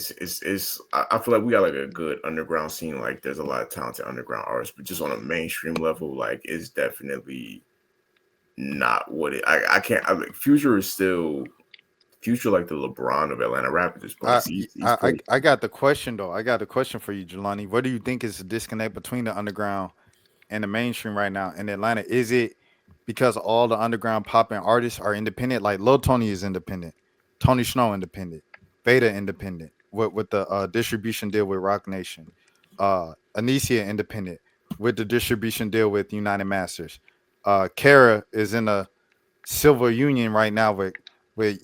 feel like we got like a good underground scene. Like there's a lot of talented underground artists, but just on a mainstream level, like it's definitely not what it. I can't. Like Future is still Future like the LeBron of Atlanta rap at this point. He's pretty.
I got the question though. I got the question for you, Jelani. What do you think is the disconnect between the underground and the mainstream right now in Atlanta? Is it because all the underground popping artists are independent? Like Lil Tony is independent, Tony Snow independent, Veda independent with the distribution deal with Rock Nation, Anicia independent with the distribution deal with United Masters. Kara is in a civil union right now with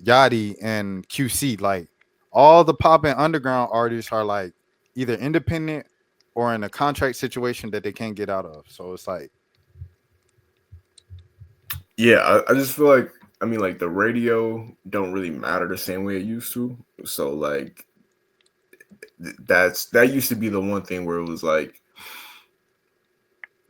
Yachty and QC. Like all the popping underground artists are like either independent or in a contract situation that they can't get out of. So it's like,
Yeah, I just feel like I mean like the radio don't really matter the same way it used to. So like that used to be the one thing where it was like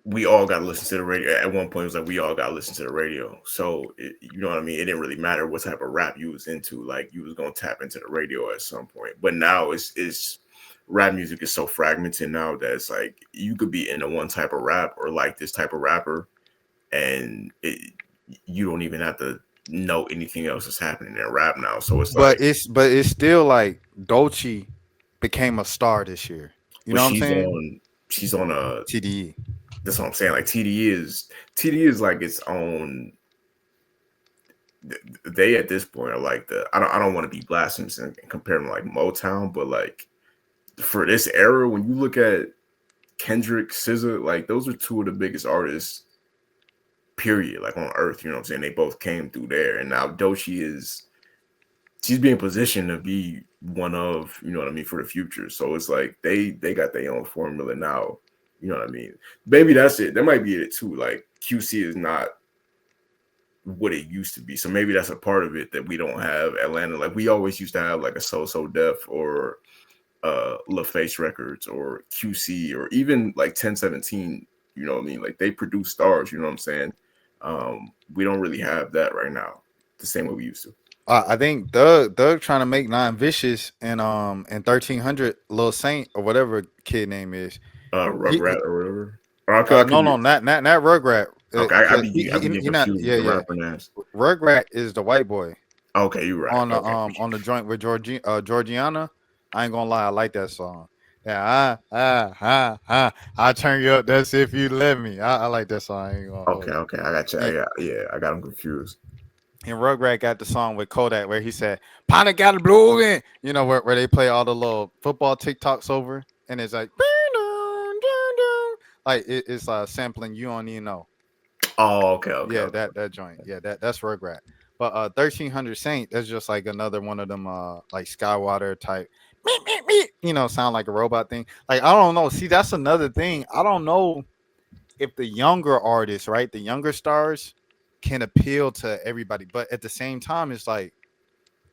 we all got to listen to the radio. At one point, it was like we all got to listen to the radio. So you know what I mean. It didn't really matter what type of rap you was into. Like you was gonna tap into the radio at some point. But now it's rap music is so fragmented now that it's like you could be into one type of rap or like this type of rapper, and you don't even have to know anything else that's happening in rap now. So it's like,
but it's still like Dolce became a star this year. You know what I'm saying?
She's on a
TDE.
That's what I'm saying. Like TDE is like its own. They at this point are like I don't want to be blasphemous and compare them like Motown, but like for this era, when you look at Kendrick, SZA, like those are two of the biggest artists, period, like on earth. You know what I'm saying? They both came through there, and now she's being positioned to be one of, you know what I mean, for the future. So it's like they got their own formula now. You know what I mean? Maybe that's it. That might be it too. Like QC is not what it used to be. So maybe that's a part of it that we don't have Atlanta. Like we always used to have like a So Def or LaFace Records or QC or even like 1017. You know what I mean? Like they produce stars, you know what I'm saying? We don't really have that right now the same way we used to.
I think Doug trying to make Nine Vicious and 1300 Lil Saint or whatever kid name is.
Rugrat or whatever.
No, not Rugrat.
Okay, I be getting confused with the rapper names.
Rugrat is the white boy.
Okay, you're right.
On the joint with Georgiana. I ain't gonna lie, I like that song. Yeah, I turn you up. That's if you let me. I like that song. I ain't gonna hold
Okay,
you.
okay, I got you.
And,
I got him confused.
and Rugrat got the song with Kodak where he said, "Panda got to blow in." You know where they play all the little football TikToks over, and it's like, like it's sampling. You don't even know.
Oh, okay, okay,
Yeah,
okay.
that joint. Yeah, that's Rugrat. But 1300 Saint, that's just like another one of them like Skywater type meep, meep, meep, sound like a robot thing. Like I don't know. See, that's another thing. I don't know if the younger artists, right? The younger stars can appeal to everybody, but at the same time, it's like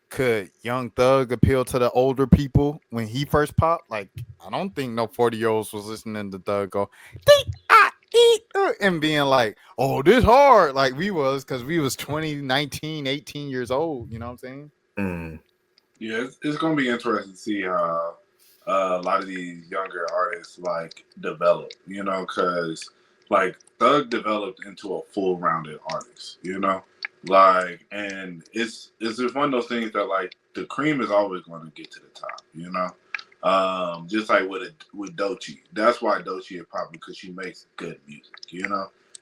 could Young Thug appeal to the older people when he first popped? Like, I don't think no 40-year-olds was listening to Thug go, "Dee, ah, and being like, oh, this hard. Like we was, because we was 20, 19, 18 years old. You know what I'm saying?
Mm.
Yeah, it's gonna be interesting to see how a lot of these younger artists like develop. Because like Thug developed into a full rounded artist. Like, and it's just one of those things that like the cream is always going to get to the top. Just like with Doechii. That's why Doechii is popular because she makes good music.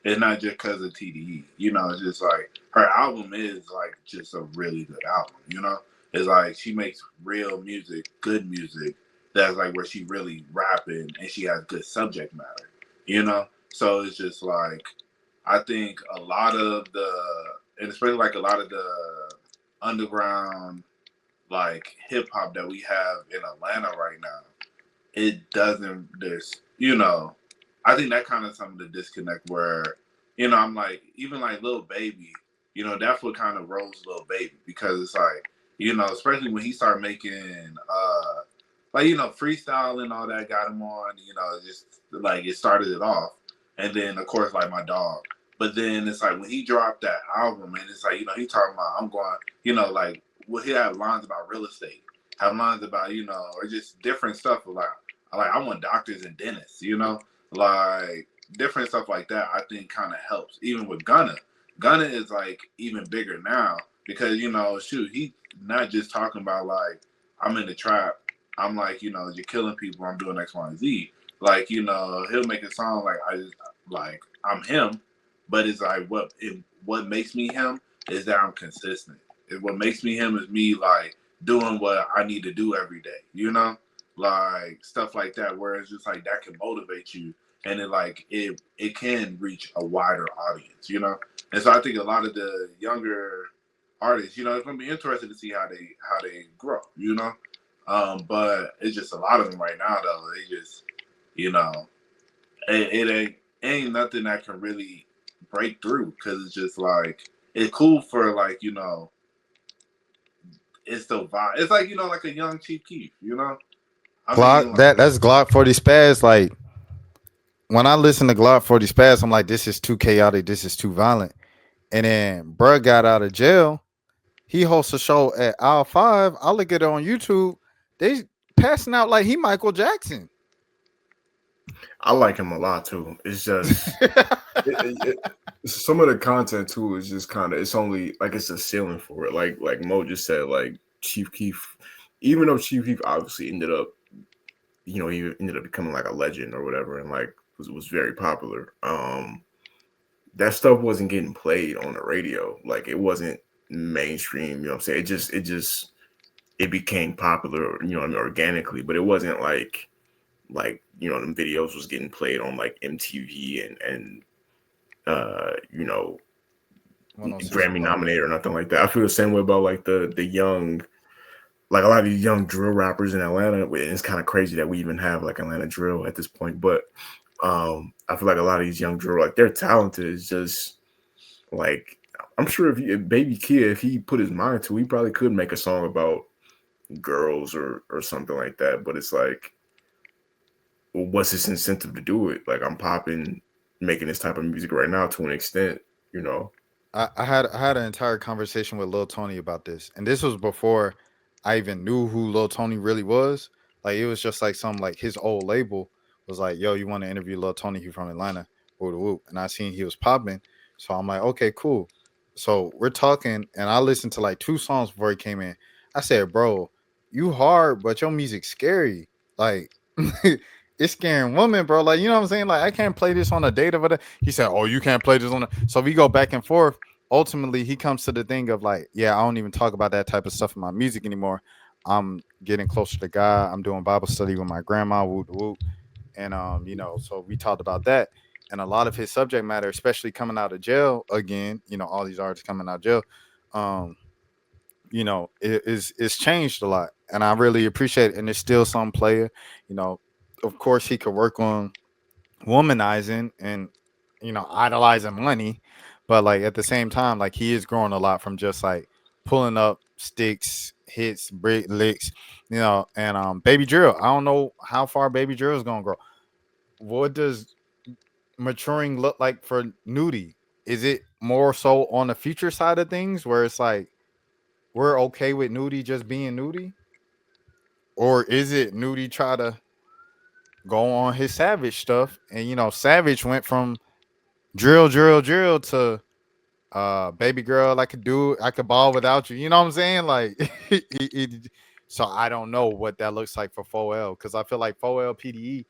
It's not just because of TDE. It's just like her album is like just a really good album. It's like she makes real music, good music. That's like where she really rapping and she has good subject matter. So it's just like I think a lot of and especially like a lot of the underground like hip hop that we have in Atlanta right now, it doesn't. I think that kind of some of the disconnect where I'm like even like Lil Baby, that's what kind of rose Lil Baby because it's like especially when he started making like freestyle and all that got him on just like it started it off, and then of course like my dog. But then it's like when he dropped that album and it's like he talking about I'm going like he have lines about real estate, have lines about or just different stuff like I want doctors and dentists, like different stuff like that. I think kind of helps. Even with Gunna, Gunna is like even bigger now because shoot, he not just talking about like I'm in the trap. I'm like you're killing people. I'm doing X, Y, and Z. Like he'll make a song like like I'm him, but it's like what makes me him is that I'm consistent. What makes me him is me like doing what I need to do every day. Like stuff like that, where it's just like that can motivate you, and it can reach a wider audience. And so I think a lot of the younger artists, it's gonna be interesting to see how they grow. But it's just a lot of them right now though. They just it ain't nothing that can really break through because it's just like it's cool for like it's the vibe. It's like like a young Chief Keef. I mean,
Glock,
like,
that's Glock 40 Spaz. Like when I listen to Glock 40 Spaz, I'm like, this is too chaotic. This is too violent. And then bruh got out of jail. He hosts a show at Aisle 5. I look at it on YouTube. They passing out like he Michael Jackson.
I like him a lot too. It's just some of the content too is just kind of it's only like it's a ceiling for it. Like Mo just said, like Chief Keef, even though Chief Keef obviously ended up, he ended up becoming like a legend or whatever, and like was very popular. That stuff wasn't getting played on the radio. Like it wasn't mainstream. You know what I'm saying? It became popular. I mean, organically, but it wasn't like them videos was getting played on like MTV and uh you know
106
Grammy
Park.
nominated or nothing like that. I feel the same way about like the young, like a lot of these young drill rappers in Atlanta. It's kind of crazy that we even have like Atlanta drill at this point, but I feel like a lot of these young drill, like they're talented. It's just like I'm sure if Baby Kid, if he put his mind to, he probably could make a song about girls or something like that. But it's like, well, what's his incentive to do it? Like I'm popping, making this type of music right now to an extent.
I had an entire conversation with Lil Tony about this, and this was before I even knew who Lil Tony really was. Like it was just like some like his old label was like, "Yo, you want to interview Lil Tony? He from Atlanta." Whoop, whoop. And I seen he was popping, so I'm like, "Okay, cool." So we're talking, and I listened to like two songs before he came in. I said, "Bro, you hard, but your music's scary." Like It's scaring women, bro. Like, you know what I'm saying? Like, I can't play this on a date or whatever. He said, "Oh, you can't play this on a." So we go back and forth. Ultimately, he comes to the thing of like, yeah, I don't even talk about that type of stuff in my music anymore. I'm getting closer to God. I'm doing Bible study with my grandma, whoop whoop. And so we talked about that. And a lot of his subject matter, especially coming out of jail again, all these artists coming out of jail, um, it's changed a lot. And I really appreciate it. And there's still some player, you know, of course he could work on womanizing and idolizing money, but like at the same time, like he is growing a lot from just like pulling up sticks, hits, brick licks, and Baby Drill. I don't know how far Baby Drill is gonna grow. What does maturing look like for Nudie? Is it more so on the future side of things where it's like we're okay with Nudie just being Nudie? Or is it Nudie try to go on his Savage stuff? And Savage went from drill to baby girl, I could ball without you. You know what I'm saying? Like so I don't know what that looks like for 4L because I feel like 4L PDE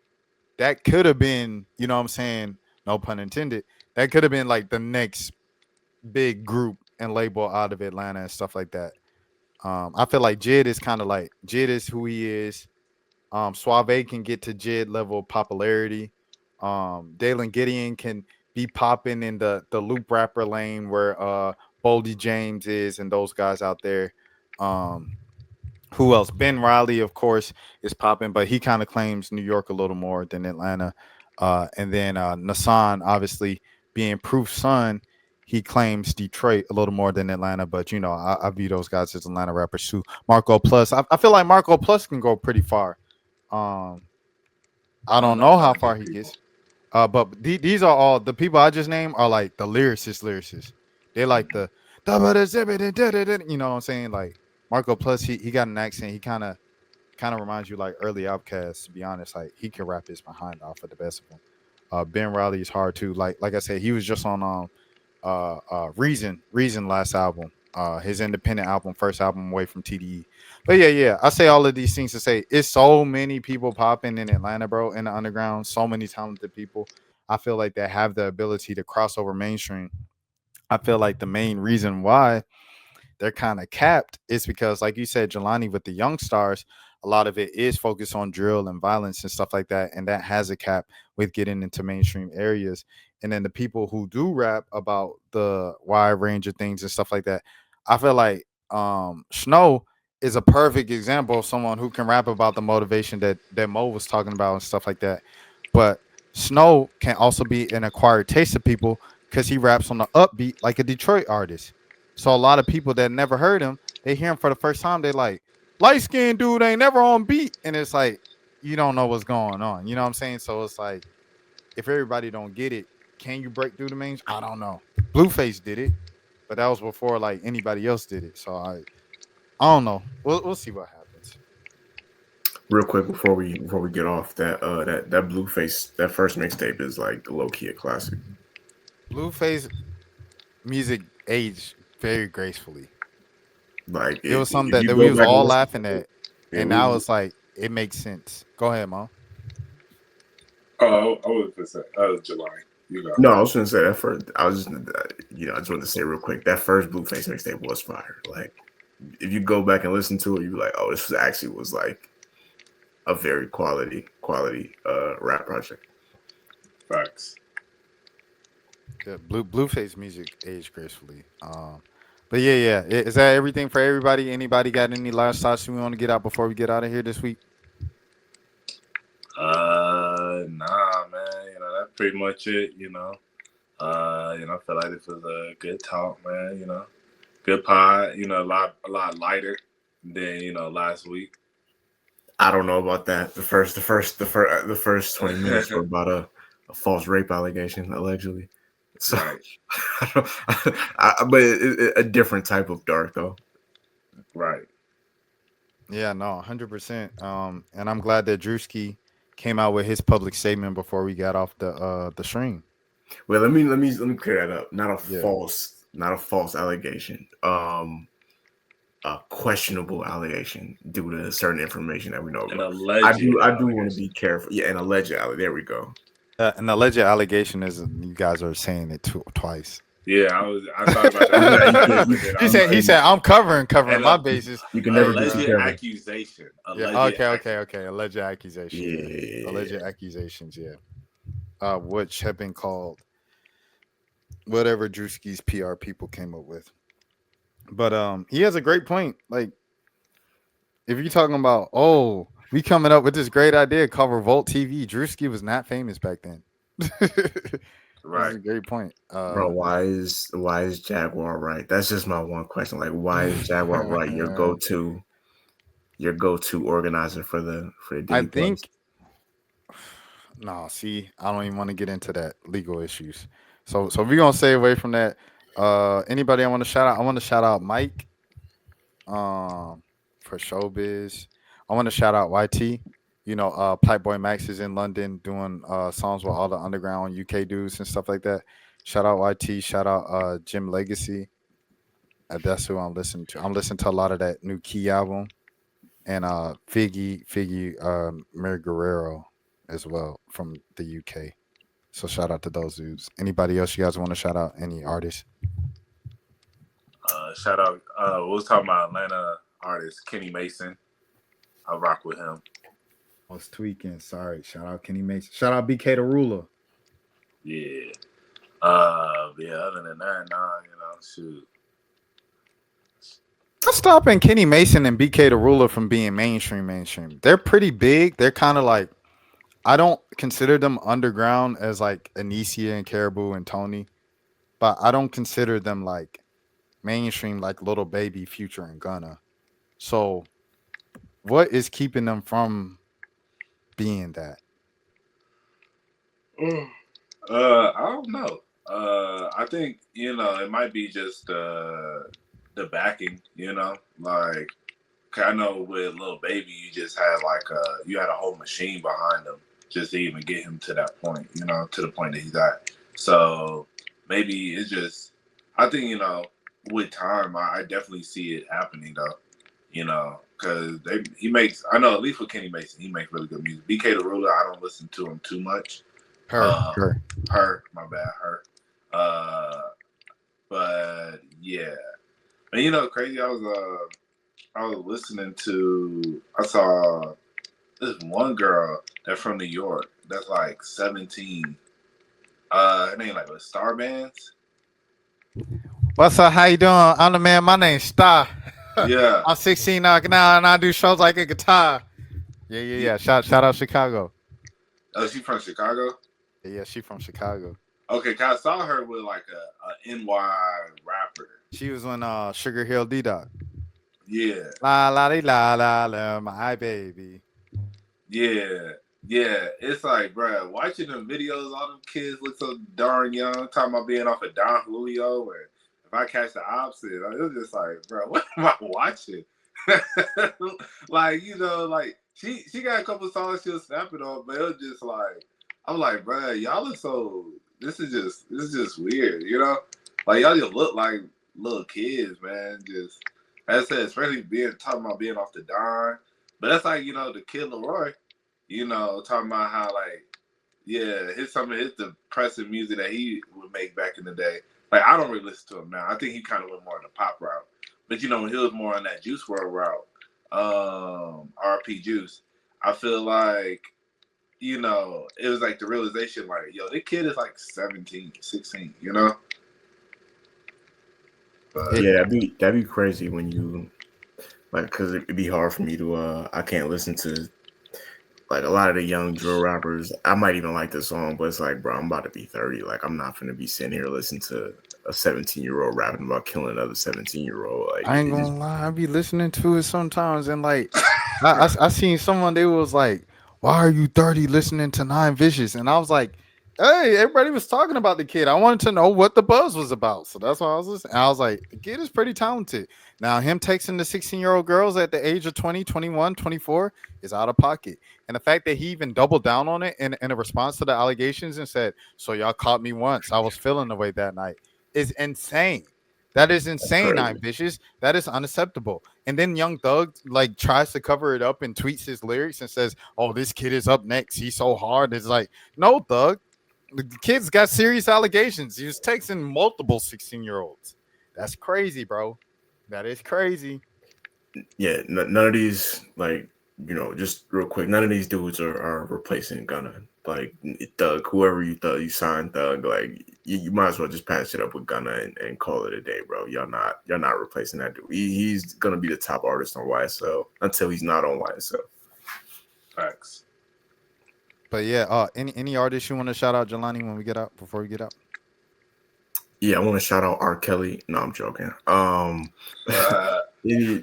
that could have been, you know what I'm saying? No pun intended. That could have been like the next big group and label out of Atlanta and stuff like that. I feel like Jid is kind of like Jid is who he is. Suave can get to Jid level popularity. Dalen Gideon can be popping in the loop rapper lane where Boldy James is and those guys out there. Who else? Ben Riley, of course, is popping, but he kind of claims New York a little more than Atlanta. And then Nassan, obviously being Proof Son, he claims Detroit a little more than Atlanta. But I view those guys as Atlanta rappers too. Marco Plus, I feel like Marco Plus can go pretty far. I don't know how far he gets. But these are all the people I just named are like the lyricists. They like the you know what I'm saying? Like Marco Plus, he got an accent. He kind of reminds you like early Outkast. To be honest, like he can rap his behind off at the best of them. Ben Riley is hard too. Like I said, he was just on Reason last album. His independent album, first album away from TDE. But yeah. I say all of these things to say it's so many people popping in Atlanta, bro, in the underground. So many talented people. I feel like they have the ability to cross over mainstream. I feel like the main reason why they're kind of capped is because, like you said, Jelani, with the young stars, a lot of it is focused on drill and violence and stuff like that, and that has a cap with getting into mainstream areas. And then the people who do rap about the wide range of things and stuff like that, I feel like Snow is a perfect example of someone who can rap about the motivation that Mo was talking about and stuff like that. But Snow can also be an acquired taste of people because he raps on the upbeat like a Detroit artist. So a lot of people that never heard him, they hear him for the first time. They like light skinned dude ain't never on beat, and it's like you don't know what's going on. You know what I'm saying? So it's like if everybody don't get it, can you break through the mains? I don't know. Blueface did it, but that was before like anybody else did it. So I don't know. We'll see what happens.
Real quick before we get off that Blueface, that first mixtape is like low key a classic.
Blueface music aged very gracefully.
Like
It was something
if you
that we
go
was
back and
all
listen
laughing
to
at,
it, yeah,
and now it's like it makes sense. Go ahead, Mo.
Oh, I was gonna say July. You know.
No, I was gonna say that first. I was just, I just wanted to say real quick that first Blueface mixtape was fire. Like, if you go back and listen to it, you're like, oh, this actually was like a very quality rap project.
Facts.
Yeah, Blueface music aged gracefully. But yeah. Is that everything for everybody? Anybody got any last thoughts we want to get out before we get out of here this week?
Nah, man. That's pretty much it. I feel like this was a good talk, man. Good pod. A lot lighter than last week.
I don't know about that. The first 20 minutes were about a false rape allegation allegedly. So,
right.
but a different type of dark though.
Right.
Yeah, no, 100%. And I'm glad that Drewski came out with his public statement before we got off the stream.
Well, let me clear that up. Not a false allegation. a questionable allegation due to certain information that we know
An
about.
alleged
I do want to be careful. Yeah, an alleged allegation. There we go.
An alleged allegation is you guys are saying it twice.
Yeah, I thought about that. But then I was
He
like,
said I'm covering
and
my bases.
You can never be too
alleged
careful.
accusation.
Yeah.
Alleged
Okay. Alleged accusation. Yeah. Alleged accusations. Yeah. Which have been called whatever Drewski's PR people came up with. But he has a great point. Like if you're talking about, oh, we coming up with this great idea called Revolt TV. Drewski was not famous back then. That's
Right.
a great point.
Bro, why is Jaguar right? That's just my one question. Like, why is Jaguar right your go-to organizer for the
I
Diddy
think
Plus?
no, see, I don't even want to get into that legal issues. So we're gonna stay away from that. Anybody I want to shout out? I want to shout out Mike, for showbiz. I want to shout out YT. You know, Playboy Max is in London doing songs with all the underground UK dudes and stuff like that. Shout out YT. Shout out Jim Legacy. That's who I'm listening to. I'm listening to a lot of that new Key album and Figgy Mary Guerrero as well from the UK. So shout out to those dudes. Anybody else you guys want to shout out? Any artists?
Shout out. We was talking about Atlanta artist Kenny Mason. I rock with him.
I was tweaking. Sorry. Shout out Kenny Mason. Shout out BK the Ruler.
Yeah. Yeah. Other than that, nah. Shoot.
I'm stopping Kenny Mason and BK the Ruler from being mainstream. They're pretty big. They're kind of like, I don't consider them underground as like Anicia and Caribou and Tony, but I don't consider them like mainstream like Little Baby, Future, and Gunna. So, what is keeping them from being that?
I don't know. I think it might be just the backing. Like 'cause I know with Lil Baby, you just had you had a whole machine behind him just to even get him to that point. To the point that he's at. So maybe it's just I think with time, I definitely see it happening though. Because he makes I know at least with Kenny Mason, he makes really good music. BK the Ruler, I don't listen to him too much.
Her.
My bad, her. But yeah, and crazy. I was listening to. I saw this one girl that's from New York that's like 17. Her name like with Star Bands.
What's up? How you doing? I'm the man. My name's Star.
Yeah,
I'm 16 now, and I do shows like a guitar. Yeah. Shout out Chicago.
oh, she from Chicago.
Yeah, she from Chicago.
Okay, 'cause I saw her with like a NY rapper.
She was on Sugar Hill D-Dog.
Yeah.
La la di la la la, my baby.
Yeah, it's like, bro, watching them videos, all them kids look so darn young. Talking about being off of Don Julio, and if I catch the opposite, it was just like, bro, what am I watching? like, she got a couple songs she was snapping on, but it was just like, I'm like, bro, y'all look so. This is just weird, Like y'all just look like little kids, man. Just as I said, especially talking about being off the Don. But that's like, the Kid Leroy, talking about how some of his depressing music that he would make back in the day. Like I don't really listen to him now. I think he kind of went more in the pop route. But when he was more on that Juice WRLD route, RP Juice, I feel like, it was like the realization, like, yo, this kid is like 17, 16, But,
yeah, that'd be crazy when you because it'd be hard for me to I can't listen to like a lot of the young drill rappers. I might even like the song, but it's like, bro, I'm about to be 30. Like, I'm not gonna be sitting here listening to a 17-year-old rapping about killing another 17-year-old. Like,
I ain't gonna lie, I be listening to it sometimes, and like, I seen someone, they was like, "Why are you 30 listening to Nine Vicious?" And I was like, "Hey, everybody was talking about the kid. I wanted to know what the buzz was about." So that's why I was listening. I was like, the kid is pretty talented. Now, him texting the 16-year-old girls at the age of 20, 21, 24 is out of pocket. And the fact that he even doubled down on it in a response to the allegations and said, "So y'all caught me once. I was feeling the way that night," is insane. That is insane,
crazy.
I'm vicious. That is unacceptable. And then Young Thug like tries to cover it up and tweets his lyrics and says, "Oh, this kid is up next. He's so hard." It's like, no, Thug. The kid's got serious allegations. He was texting multiple 16-year-olds. That's crazy, bro. That is crazy.
Yeah, none of these, like, just real quick, none of these dudes are replacing Gunna. Like Thug, whoever you signed Thug, like you might as well just patch it up with Gunna and call it a day, bro. You're not replacing that dude. He's gonna be the top artist on YSL until he's not on YSL.
Facts.
But yeah, any artists you want to shout out, Jelani, when we get out before we get out?
Yeah, I want to shout out R. Kelly. No, I'm joking.
Uh,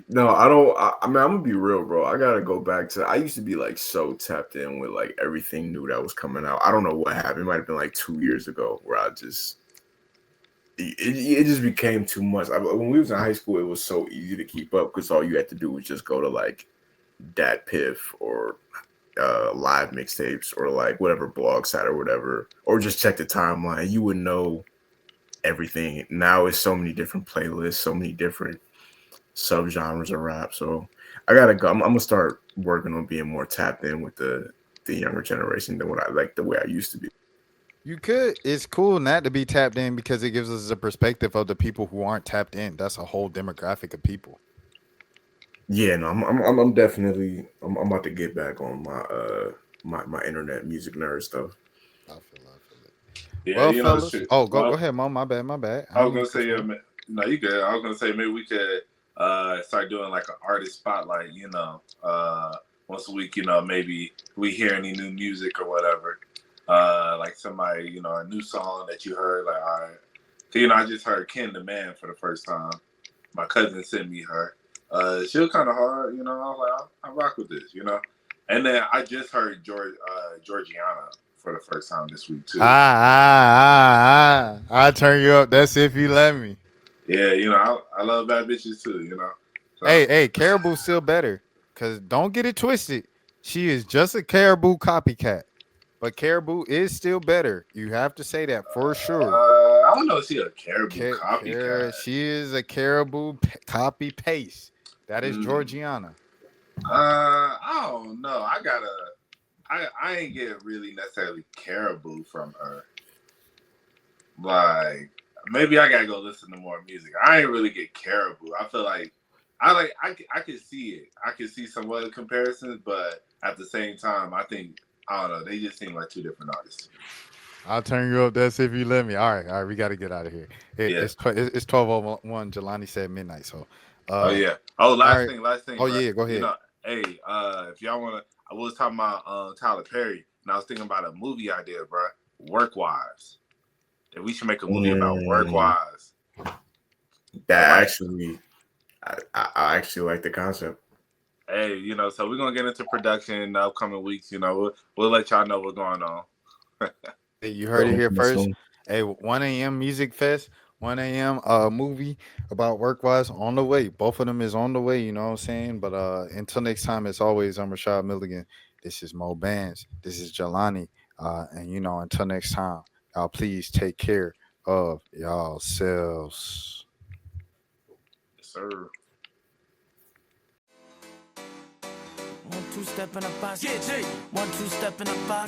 No, I don't. I mean, I'm gonna be real, bro. I gotta go back to. I used to be like so tapped in with like everything new that was coming out. I don't know what happened. It might have been like 2 years ago where I just it just became too much. When we was in high school, it was so easy to keep up because all you had to do was just go to like Dat Piff or live mixtapes or like whatever blog site or whatever, or just check the timeline. You would know everything. Now it's so many different playlists, so many different subgenres of rap. So I gotta go. I'm gonna start working on being more tapped in with the younger generation than what I like the way I used to be.
You could. It's cool not to be tapped in because it gives us a perspective of the people who aren't tapped in. That's a whole demographic of people.
Yeah, no, I'm definitely I'm about to get back on my internet music nerd stuff.
I feel it.
yeah,
Well,
you know,
fellas.
shit.
Oh, go
Well,
ahead, Mom. My bad. I
I
didn't
was
mean
gonna
to cut
say,
you off.
no, you good. I was gonna say maybe we could start doing like an artist spotlight. Once a week. Maybe we hear any new music or whatever. Like somebody, a new song that you heard. Like, all right, so, I just heard Ken the Man for the first time. My cousin sent me her. She was kind of hard. I was like, I rock with this. And then I just heard Georgiana for the first time this week too.
I turn you up. That's if you let me.
Yeah, I love bad bitches too. So,
Hey, Caribou's still better. Cause don't get it twisted. She is just a Caribou copycat. But Caribou is still better. You have to say that for sure.
I don't know if she a Caribou copycat.
She is a Caribou copy paste. That is
Mm.
Georgiana.
I don't know. I ain't get really necessarily Caribou from her. Like maybe I gotta go listen to more music. I ain't really get Caribou. I feel like I could see it. I could see some other comparisons, but at the same time, I don't know. They just seem like two different artists.
I'll turn you up. That's if you let me. All right. We got to get out of here.
Yeah.
It's 12:01. Jelani said midnight. So,
Oh yeah. Oh,
right.
last thing.
Oh
bro.
yeah, go ahead.
Hey, if y'all wanna, I was talking about Tyler Perry, and I was thinking about a movie idea, bro. Work Wives. That we should make a movie about Work Wives.
That actually, I actually like the concept.
Hey, so we're gonna get into production in the upcoming weeks. We'll let y'all know what's going on.
Hey, you heard it here first. Hey, 1 a.m. Music Fest, 1 a.m. Movie about Workwise on the way. Both of them is on the way, you know what I'm saying? But until next time, as always, I'm Rashad Milligan. This is Mo Bands. This is Jelani. And until next time, y'all please take care of y'all selves.
Yes, sir.
1 2 step in a box. Yeah, G. 1 2 step in a box.